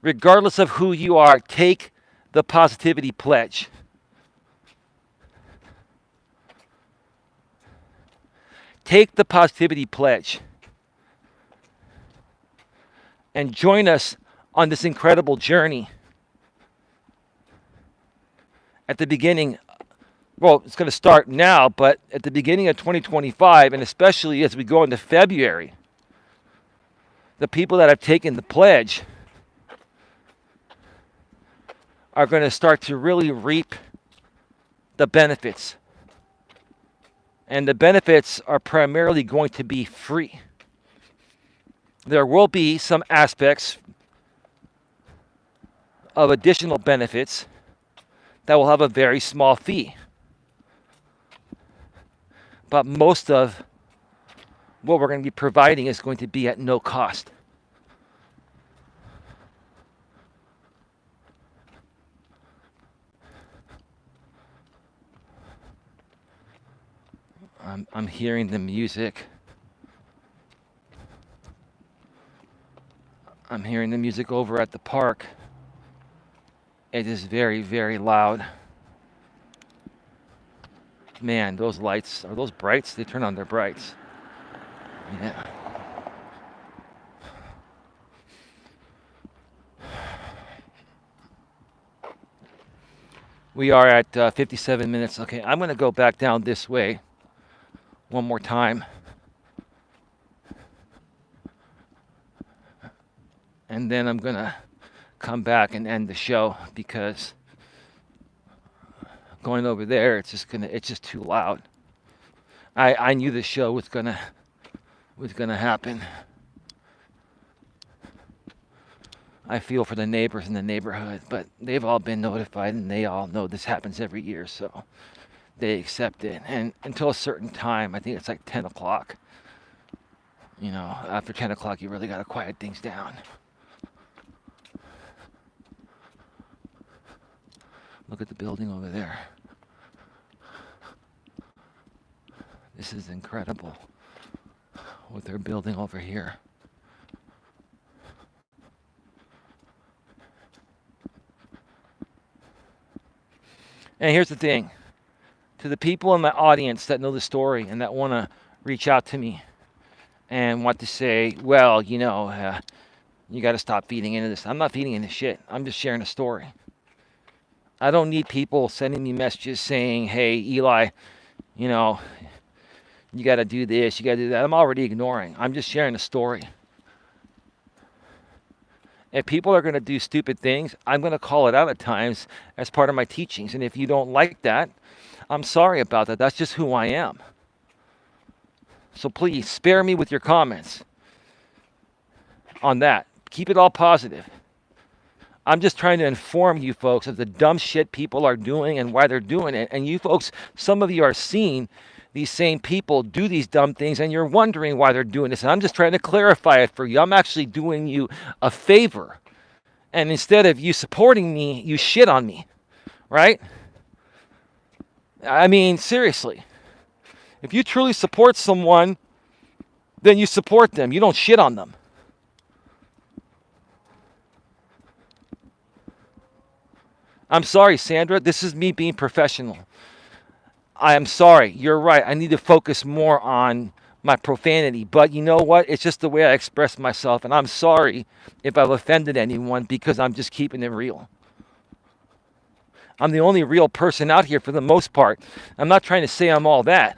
regardless of who you are, take the positivity pledge. Take the positivity pledge and join us on this incredible journey. At the beginning, well, it's going to start now, but at the beginning of 2025, and especially as we go into February, the people that have taken the pledge are going to start to really reap the benefits. And the benefits are primarily going to be free. There will be some aspects of additional benefits that will have a very small fee. But most of what we're going to be providing is going to be at no cost. I'm hearing the music. I'm hearing the music over at the park. It is very, very loud. Man, those lights, are those brights? They turn on their brights. Yeah. We are at 57 minutes. Okay, I'm going to go back down this way one more time. And then I'm going to come back and end the show because going over there, it's just too loud. I knew the show was gonna happen. I feel for the neighbors in the neighborhood, but they've all been notified and they all know this happens every year, so they accept it. And until a certain time, I think it's like 10 o'clock. You know, after 10 o'clock, you really got to quiet things down. Look at the building over there. This is incredible what they're building over here. And here's the thing. To the people in my audience that know the story and that want to reach out to me and want to say, well, you know, you got to stop feeding into this. I'm not feeding into shit. I'm just sharing a story. I don't need people sending me messages saying, hey, Eli, you know, you got to do this, you got to do that. I'm already ignoring. I'm just sharing a story. If people are going to do stupid things, I'm going to call it out at times as part of my teachings. And if you don't like that, I'm sorry about that. That's just who I am. So please spare me with your comments on that. Keep it all positive. I'm just trying to inform you folks of the dumb shit people are doing and why they're doing it. And you folks, some of you are seeing these same people do these dumb things and you're wondering why they're doing this. And I'm just trying to clarify it for you. I'm actually doing you a favor. And instead of you supporting me, you shit on me, right? I mean, seriously. If you truly support someone, then you support them. You don't shit on them. I'm sorry, Sandra. This is me being professional. I am sorry. You're right. I need to focus more on my profanity. But you know what? It's just the way I express myself. And I'm sorry if I've offended anyone because I'm just keeping it real. I'm the only real person out here for the most part. I'm not trying to say I'm all that.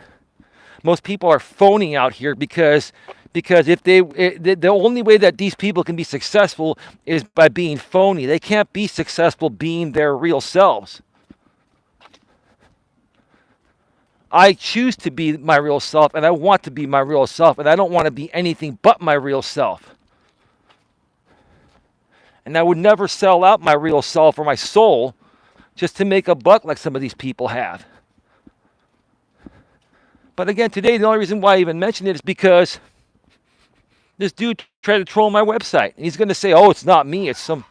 Most people are phoning out here because if the only way that these people can be successful is by being phony. They can't be successful being their real selves. I choose to be my real self, and I want to be my real self, and I don't want to be anything but my real self. And I would never sell out my real self or my soul just to make a buck like some of these people have. But again, today, the only reason why I even mention it is because this dude tried to troll my website. And he's going to say, oh, it's not me. It's some...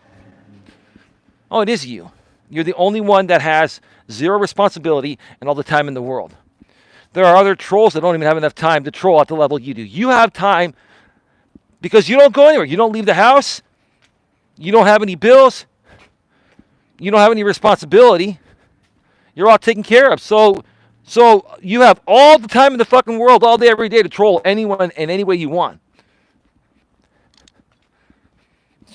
Oh, it is you. You're the only one that has zero responsibility and all the time in the world. There are other trolls that don't even have enough time to troll at the level you do. You have time because you don't go anywhere. You don't leave the house. You don't have any bills. You don't have any responsibility. You're all taken care of. So you have all the time in the fucking world, all day, every day, to troll anyone in any way you want.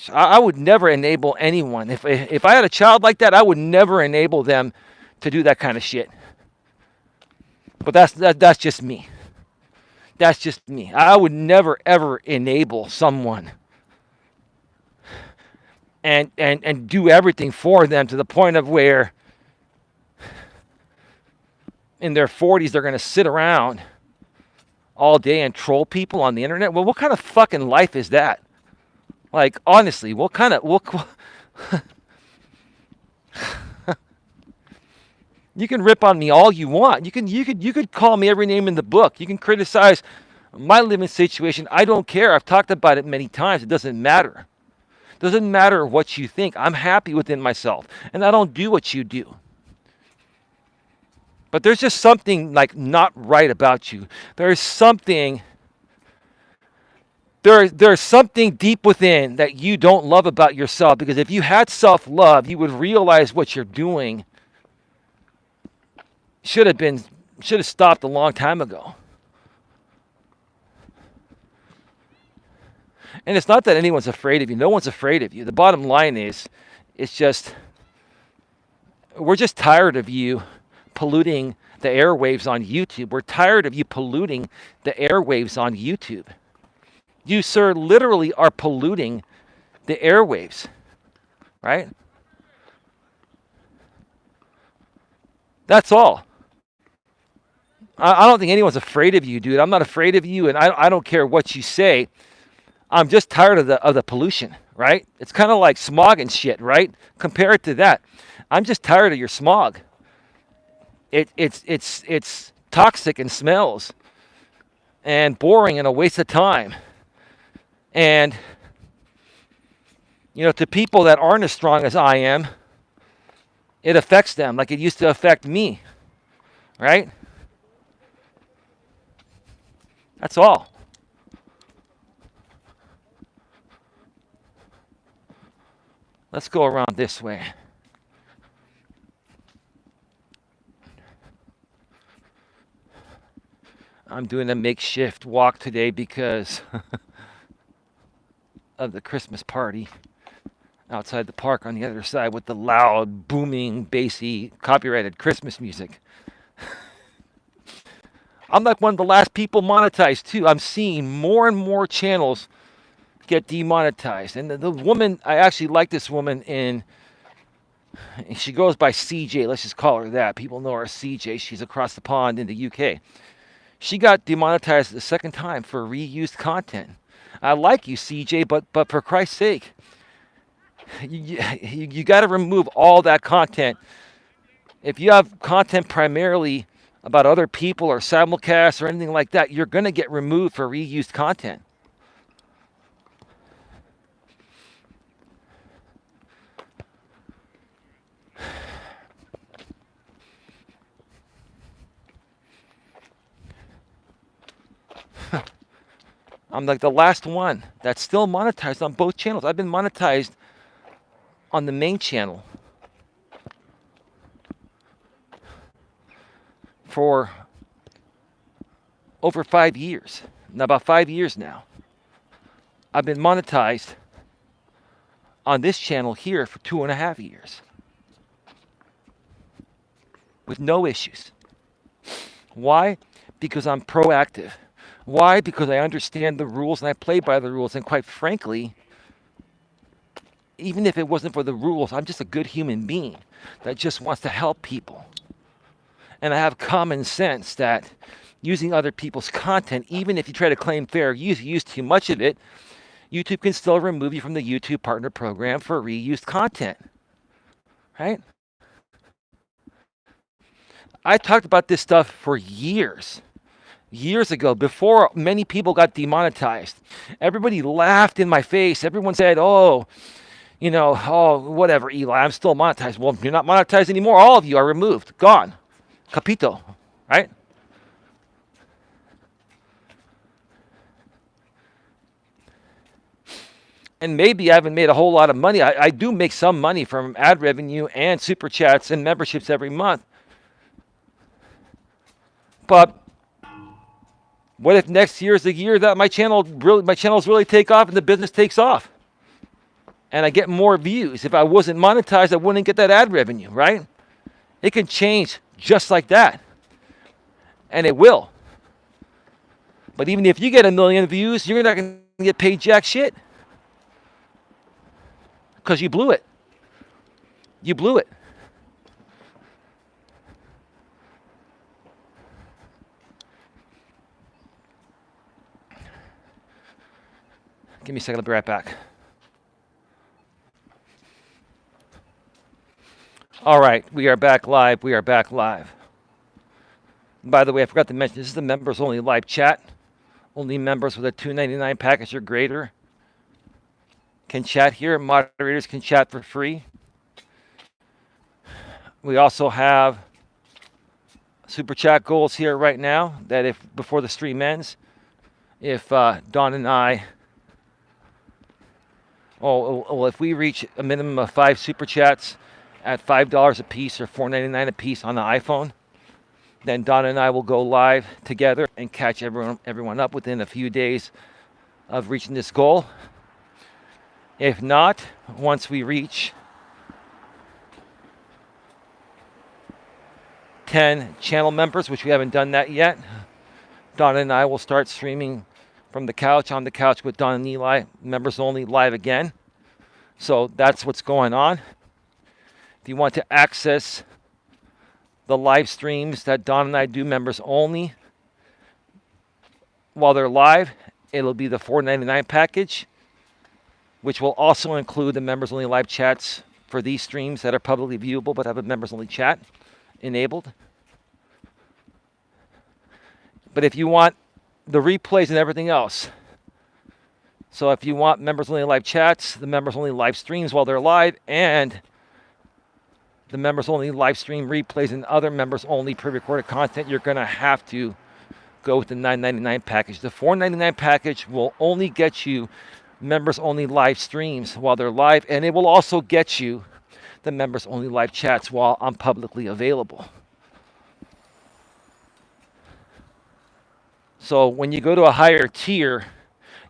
So I would never enable anyone. If I had a child like that, I would never enable them to do that kind of shit. But that's just me. That's just me. I would never, ever enable someone and do everything for them to the point of where in their 40s they're going to sit around all day and troll people on the internet. Well, what kind of fucking life is that? Like, honestly, what kind of... You can rip on me all you want. You could call me every name in the book. You can criticize my living situation. I don't care. I've talked about it many times. It doesn't matter. It doesn't matter what you think. I'm happy within myself, and I don't do what you do. But there's just something like not right about you. There's something deep within that you don't love about yourself, because if you had self-love, you would realize what you're doing should have stopped a long time ago. And it's not that anyone's afraid of you. No one's afraid of you. The bottom line is, it's just, we're just tired of you polluting the airwaves on YouTube. We're tired of you polluting the airwaves on YouTube. You, sir, literally are polluting the airwaves, right? That's all. I don't think anyone's afraid of you, dude. I'm not afraid of you, and I don't care what you say. I'm just tired of the pollution, right? It's kind of like smog and shit, right? Compare it to that. I'm just tired of your smog. It's toxic and smells and boring and a waste of time. And to people that aren't as strong as I am, it affects them like it used to affect me, right? That's all. Let's go around this way. I'm doing a makeshift walk today because of the Christmas party outside the park on the other side with the loud, booming, bassy, copyrighted Christmas music. I'm like one of the last people monetized too. I'm seeing more and more channels get demonetized. And the woman, I actually like this woman she goes by CJ. Let's just call her that. People know her as CJ. She's across the pond in the UK. She got demonetized the second time for reused content. I like you, CJ, but for Christ's sake, you got to remove all that content. If you have content primarily about other people or simulcasts or anything like that, you're going to get removed for reused content. I'm like the last one that's still monetized on both channels. I've been monetized on the main channel for over 5 years. Now, about 5 years now. I've been monetized on this channel here for 2.5 years. With no issues. Why? Because I'm proactive. Why? Because I understand the rules and I play by the rules. And quite frankly, even if it wasn't for the rules, I'm just a good human being that just wants to help people. And I have common sense that using other people's content, even if you try to claim fair use, you use too much of it, YouTube can still remove you from the YouTube Partner Program for reused content, right? I talked about this stuff for years ago, before many people got demonetized. Everybody laughed in my face. Everyone said, oh, oh, whatever, Eli, I'm still monetized. Well, you're not monetized anymore. All of you are removed, gone. Capito, right? And maybe I haven't made a whole lot of money. I do make some money from ad revenue and super chats and memberships every month. But what if next year is the year that my channels really take off and the business takes off? And I get more views. If I wasn't monetized, I wouldn't get that ad revenue, right? It can change just like that. And it will. But even if you get 1 million views, you're not going to get paid jack shit. Because you blew it. You blew it. Give me a second, I'll be right back. All right, we are back live. We are back live. By the way, I forgot to mention, this is the members only live chat. Only members with a $2.99 package or greater can chat here. Moderators can chat for free. We also have super chat goals here right now that if before the stream ends, if Don and I, if we reach a minimum of 5 super chats at $5 a piece or $4.99 a piece on the iPhone, then Don and I will go live together and catch everyone up within a few days of reaching this goal. If not, once we reach 10 channel members, which we haven't done that yet, Don and I will start streaming from the couch, on the couch with Don and Eli, members only live again. So that's what's going on. If you want to access the live streams that Don and I do members only while they're live, it'll be the $4.99 package, which will also include the members only live chats for these streams that are publicly viewable but have a members only chat enabled. But if you want the replays and everything else, so if you want members only live chats, the members only live streams while they're live, and the members only live stream replays and other members only pre-recorded content, you're going to have to go with the $9.99 package. The $4.99 package will only get you members only live streams while they're live, and it will also get you the members only live chats while I'm publicly available. So when you go to a higher tier,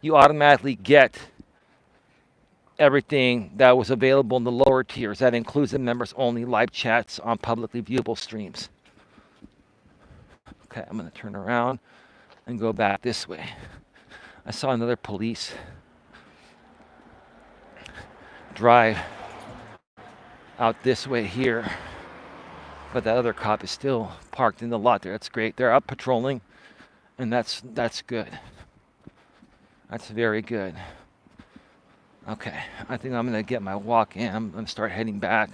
you automatically get everything that was available in the lower tiers. That includes the members only live chats on publicly viewable streams. Okay, I'm going to turn around and go back this way. I saw another police drive out this way here, but that other cop is still parked in the lot there. That's great. They're out patrolling, and that's good. That's very good. Okay, I think I'm going to get my walk in. I'm going to start heading back.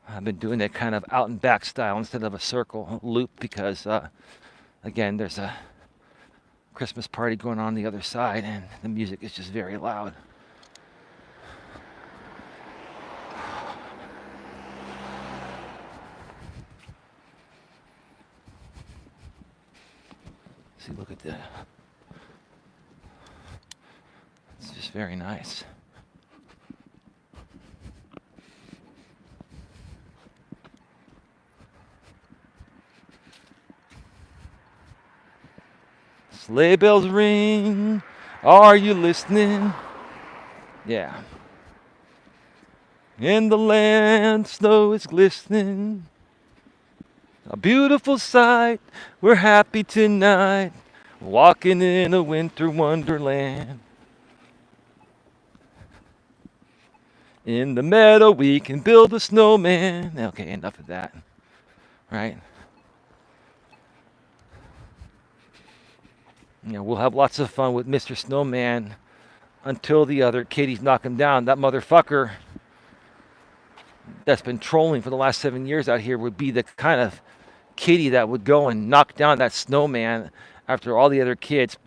I've been doing it kind of out and back style instead of a circle loop because, again, there's a Christmas party going on the other side and the music is just very loud. See, look at that. It's just very nice. Sleigh bells ring. Are you listening? Yeah. In the land, snow is glistening. A beautiful sight. We're happy tonight. Walking in a winter wonderland. In the meadow we can build a snowman. Okay, enough of that. Right? We'll have lots of fun with Mr. Snowman until the other kitties knock him down. That motherfucker that's been trolling for the last 7 years out here would be the kind of kitty that would go and knock down that snowman after all the other kids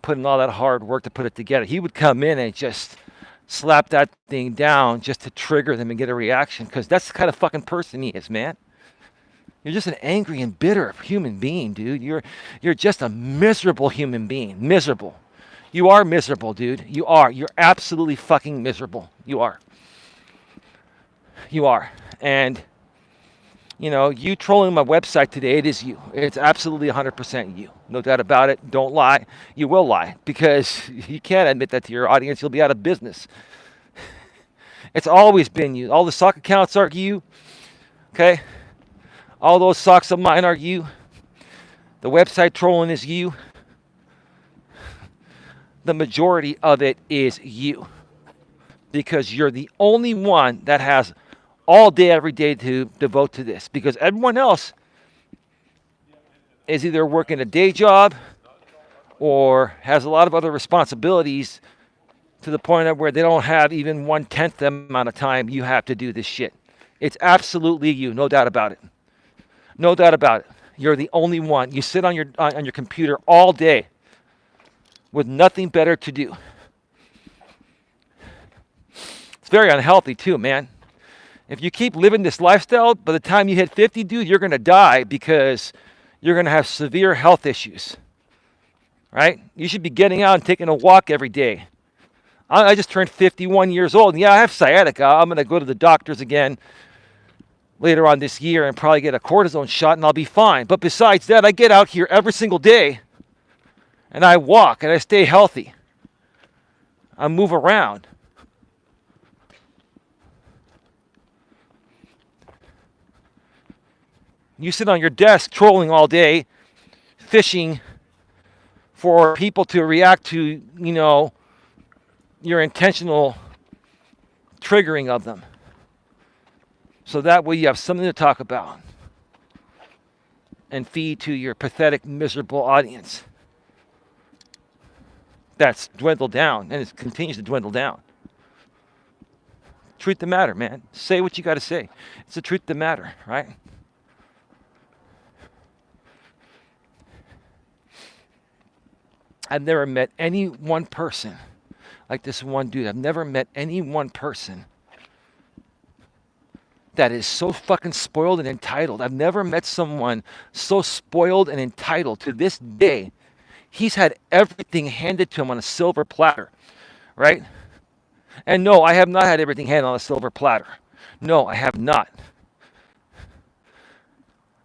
put in all that hard work to put it together. He would come in and just slap that thing down just to trigger them and get a reaction, because that's the kind of fucking person he is, man. You're just an angry and bitter human being, dude. You're just a miserable human being. Miserable. You are miserable, dude. You are. You're absolutely fucking miserable. You are. You are. And, you trolling my website today, it is you. It's absolutely 100% you. No doubt about it. Don't lie. You will lie, because you can't admit that to your audience. You'll be out of business. It's always been you. All the sock accounts are you. Okay? All those socks of mine are you. The website trolling is you. The majority of it is you. Because you're the only one that has all day, every day to devote to this. Because everyone else is either working a day job or has a lot of other responsibilities to the point of where they don't have even 1/10 the amount of time you have to do this shit. It's absolutely you, no doubt about it. No doubt about it. You're the only one. You sit on your computer all day with nothing better to do. It's very unhealthy too, man. If you keep living this lifestyle, by the time you hit 50, dude, you're going to die, because you're going to have severe health issues. Right? You should be getting out and taking a walk every day. I just turned 51 years old. And yeah, I have sciatica. I'm going to go to the doctors again later on this year and probably get a cortisone shot, and I'll be fine. But besides that, I get out here every single day and I walk and I stay healthy. I move around. You sit on your desk trolling all day, fishing for people to react to, your intentional triggering of them. So that way you have something to talk about and feed to your pathetic, miserable audience that's dwindled down, and it continues to dwindle down. Truth of the matter, man. Say what you got to say. It's the truth of the matter, right? I've never met any one person like this one dude. I've never met any one person that is so fucking spoiled and entitled. I've never met someone so spoiled and entitled. To this day, he's had everything handed to him on a silver platter, right? And no, I have not had everything handed on a silver platter. No, I have not.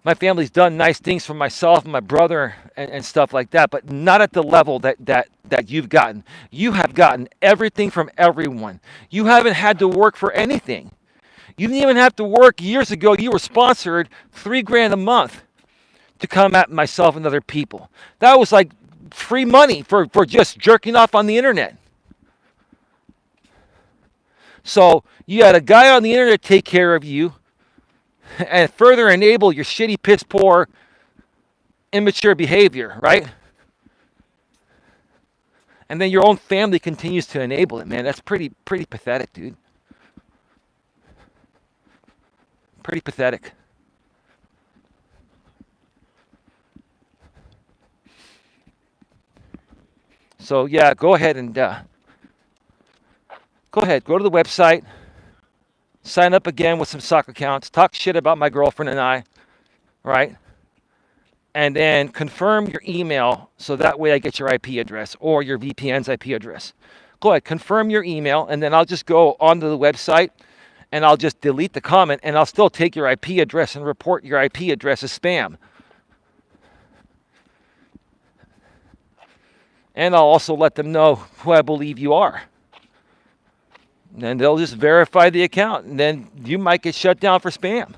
My family's done nice things for myself and my brother and stuff like that, but not at the level that you've gotten. You have gotten everything from everyone. You haven't had to work for anything. You didn't even have to work. Years ago, you were sponsored $3,000 a month to come at myself and other people. That was like free money for just jerking off on the internet. So you had a guy on the internet take care of you and further enable your shitty, piss poor, immature behavior, right? And then your own family continues to enable it, man. That's pretty pathetic, dude. Pretty pathetic. So yeah, go ahead, go to the website, sign up again with some sock accounts, talk shit about my girlfriend and I, right? And then confirm your email, so that way I get your IP address or your VPN's IP address. Go ahead, confirm your email, and then I'll just go onto the website and I'll just delete the comment, and I'll still take your IP address and report your IP address as spam. And I'll also let them know who I believe you are. And they'll just verify the account, and then you might get shut down for spam.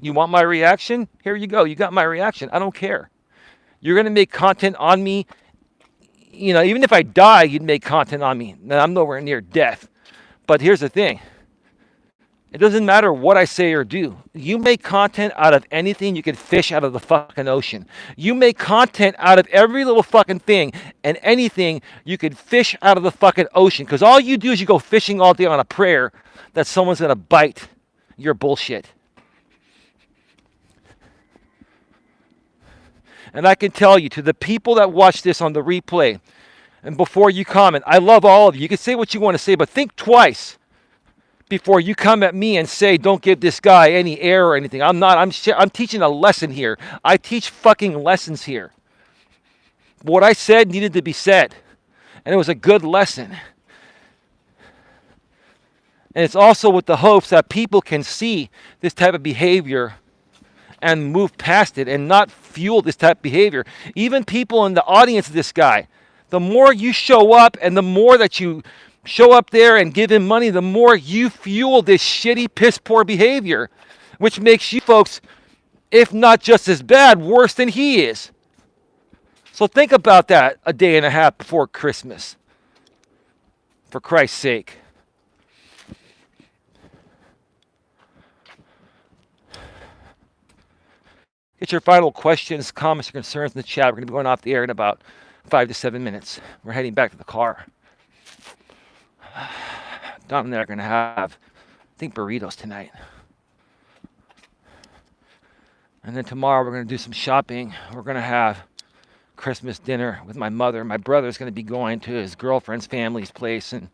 You want my reaction? Here you go. You got my reaction. I don't care. You're going to make content on me. Even if I die, you'd make content on me. Now, I'm nowhere near death. But here's the thing. It doesn't matter what I say or do. You make content out of anything, you can fish out of the fucking ocean. You make content out of every little fucking thing and anything, you can fish out of the fucking ocean. Because all you do is you go fishing all day on a prayer that someone's going to bite your bullshit. And I can tell you, to the people that watch this on the replay, and before you comment, I love all of you. You can say what you want to say, but think twice before you come at me and say, don't give this guy any air or anything. I'm not. I'm teaching a lesson here. I teach fucking lessons here. What I said needed to be said, and it was a good lesson. And it's also with the hopes that people can see this type of behavior and move past it and not fuel this type of behavior. Even people in the audience of this guy, the more you show up and the more that you show up there and give him money, the more you fuel this shitty, piss poor behavior, which makes you folks, if not just as bad, worse than he is. So think about that a day and a half before Christmas. For Christ's sake. Get your final questions, comments, or concerns in the chat. We're going to be going off the air in about 5 to 7 minutes. We're heading back to the car. Don and I are going to have, I think, burritos tonight. And then tomorrow we're going to do some shopping. We're going to have Christmas dinner with my mother. My brother's going to be going to his girlfriend's family's place. And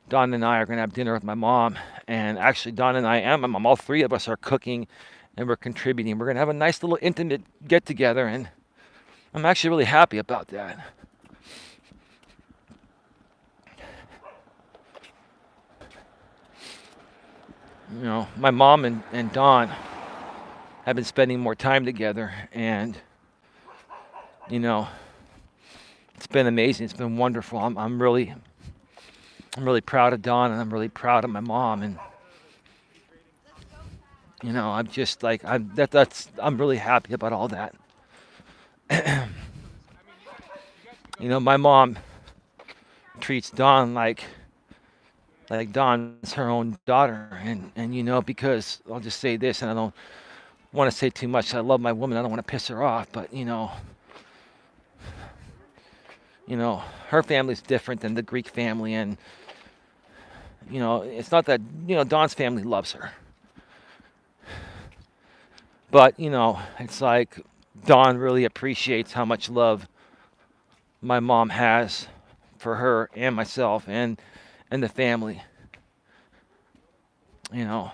Don and I are going to have dinner with my mom. And actually, Don and I and my mom, all three of us are cooking and we're contributing. We're going to have a nice little intimate get-together. And I'm actually really happy about that. You know, my mom and Don have been spending more time together, and you know, it's been amazing. It's been wonderful. I'm really proud of Don, and I'm really proud of my mom, and you know, I'm just like I'm really happy about all that. You know, my mom treats Don like Don's her own daughter, and you know, because I'll just say this, and I don't want to say too much. I love my woman. I don't want to piss her off, but you know, her family's different than the Greek family, and you know, it's not that, you know, Don's family loves her, but you know, it's like Don really appreciates how much love my mom has for her and myself and the family, you know.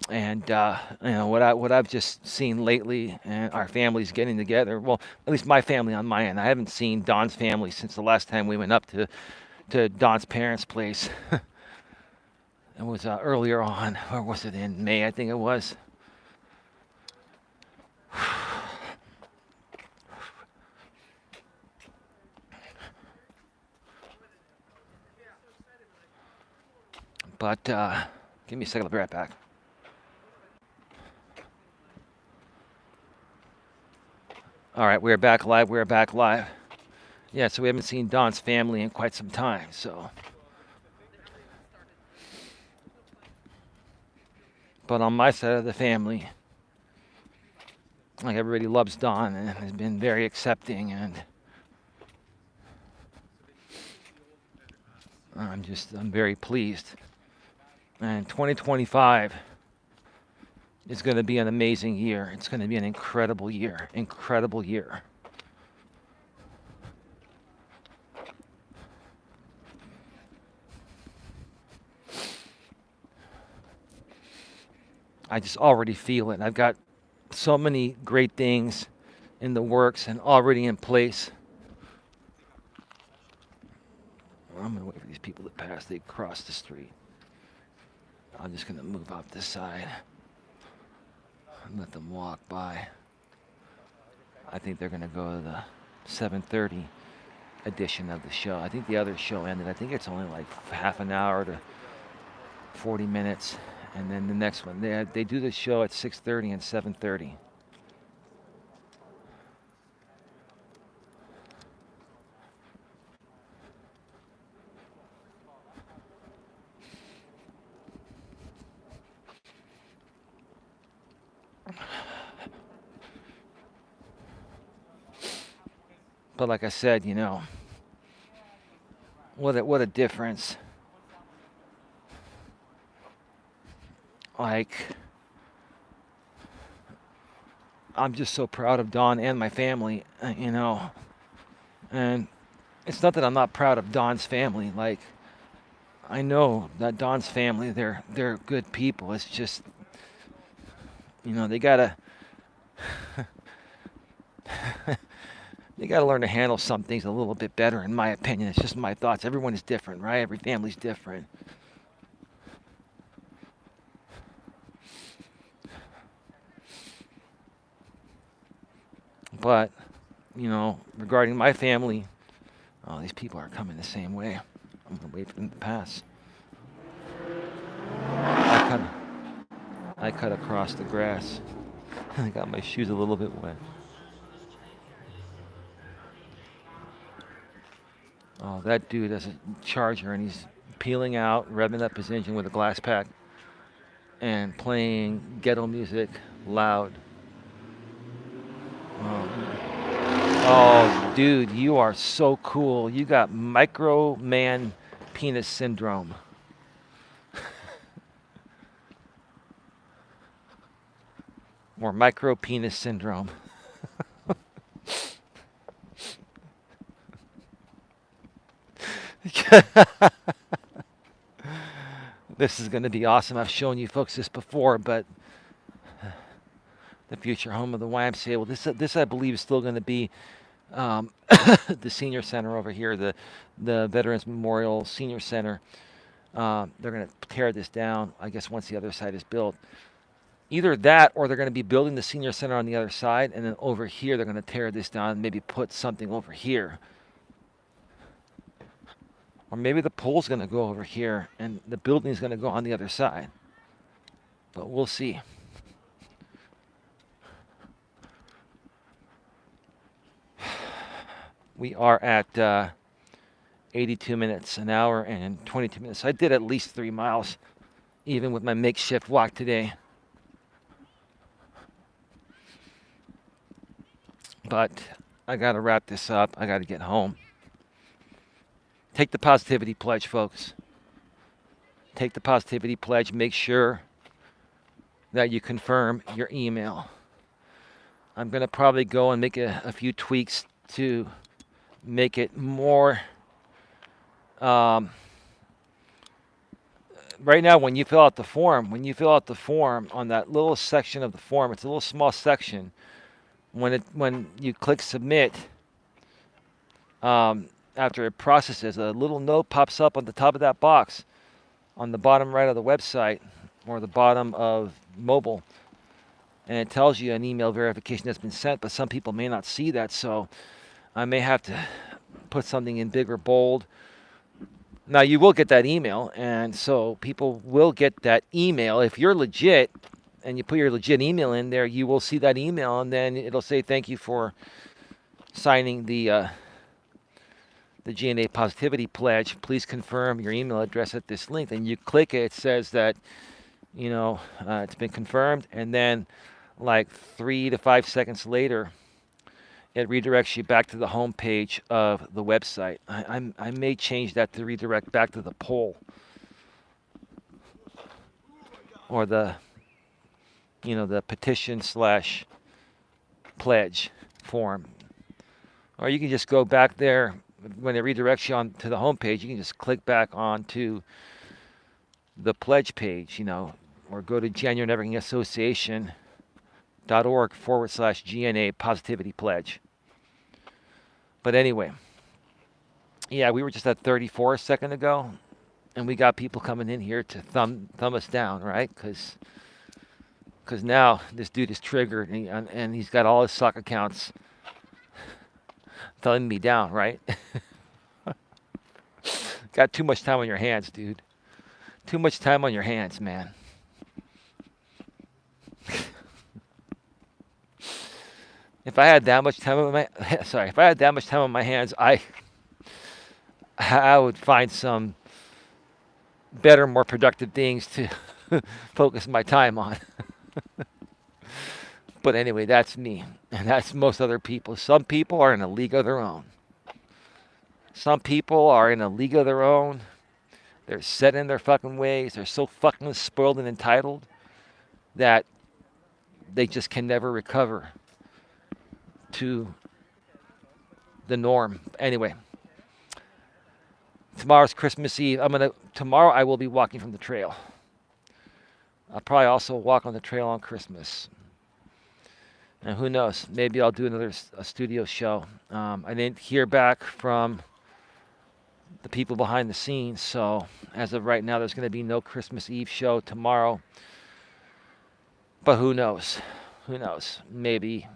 And you know, what I've just seen lately, and our families getting together. Well, at least my family on my end. I haven't seen Don's family since the last time we went up to Don's parents' place. It was earlier on, or was it in May? I think it was. But give me a second. I'll be right back. All right, we're back live. We're back live. Yeah, so we haven't seen Don's family in quite some time. So, but on my side of the family, like, everybody loves Don and has been very accepting, and I'm very pleased. And 2025 is going to be an amazing year. It's going to be an incredible year. Incredible year. I just already feel it. I've got so many great things in the works and already in place. I'm going to wait for these people to pass. They cross the street. I'm just going to move off this side and let them walk by. I think they're going to go to the 7:30 edition of the show. I think the other show ended. I think it's only like half an hour to 40 minutes. And then the next one, they do the show at 6:30 and 7:30. But like I said, what a difference. Like, I'm just so proud of Don and my family, and it's not that I'm not proud of Don's family. Like, I know that Don's family, they're good people. It's just, they gotta they gotta learn to handle some things a little bit better, in my opinion. It's just my thoughts. Everyone is different, right? Every family's different. But, regarding my family, oh, these people are coming the same way. I'm gonna wait for them to pass. I cut across the grass. I got my shoes a little bit wet. Oh, that dude has a Charger, and he's peeling out, revving up his engine with a glass pack, and playing ghetto music loud. Oh, dude, you are so cool. You got micro man penis syndrome. Or micro penis syndrome. This is going to be awesome. I've shown you folks this before, but the future home of the YMCA. Well, this I believe is still going to be the senior center over here, the Veterans Memorial Senior Center. They're going to tear this down, I guess, once the other side is built. Either that, or they're going to be building the senior center on the other side, and then over here they're going to tear this down and maybe put something over here. Or maybe the pole's going to go over here and the building's going to go on the other side. But we'll see. We are at 82 minutes, an hour and 22 minutes. I did at least 3 miles, even with my makeshift walk today. But I got to wrap this up. I got to get home. Take the positivity pledge, folks. Take the positivity pledge. Make sure that you confirm your email. I'm going to probably go and make a few tweaks to make it more. Right now, when you fill out the form, on that little section of the form, it's a little small section. When you click submit, after it processes, a little note pops up on the top of that box, on the bottom right of the website, or the bottom of mobile, and it tells you an email verification has been sent. But some people may not see that, so I may have to put something in big or bold. Now, you will get that email, and so people will get that email. If you're legit and you put your legit email in there, you will see that email, and then it'll say thank you for signing the GNA Positivity Pledge. Please confirm your email address at this link. And you click it, it says that, it's been confirmed, and then like 3 to 5 seconds later, it redirects you back to the home page of the website. I may change that to redirect back to the poll, or the petition / pledge form. Or you can just go back there. When it redirects you on to the home page, you can just click back onto the pledge page, or go to januarynetworkingassociation.org/GNA Positivity Pledge. But anyway, yeah, we were just at 34 a second ago, and we got people coming in here to thumb us down, right? Because now this dude is triggered, and he's got all his sock accounts thumbing me down, right? Got too much time on your hands, dude. Too much time on your hands, man. If I had that much time on my hands, I would find some better, more productive things to focus my time on. But anyway, that's me. And that's most other people. Some people are in a league of their own. Some people are in a league of their own. They're set in their fucking ways. They're so fucking spoiled and entitled that they just can never recover to the norm. Anyway, tomorrow's Christmas Eve. Tomorrow I will be walking from the trail. I'll probably also walk on the trail on Christmas. And who knows? Maybe I'll do a studio show. I didn't hear back from the people behind the scenes, so as of right now, there's going to be no Christmas Eve show tomorrow. But who knows? Who knows? Maybe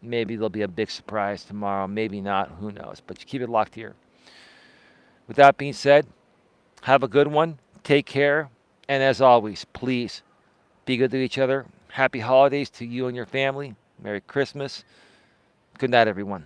there'll be a big surprise tomorrow. Maybe not. Who knows? But you keep it locked here. With that being said, have a good one. Take care. And as always, please be good to each other. Happy holidays to you and your family. Merry Christmas. Good night, everyone.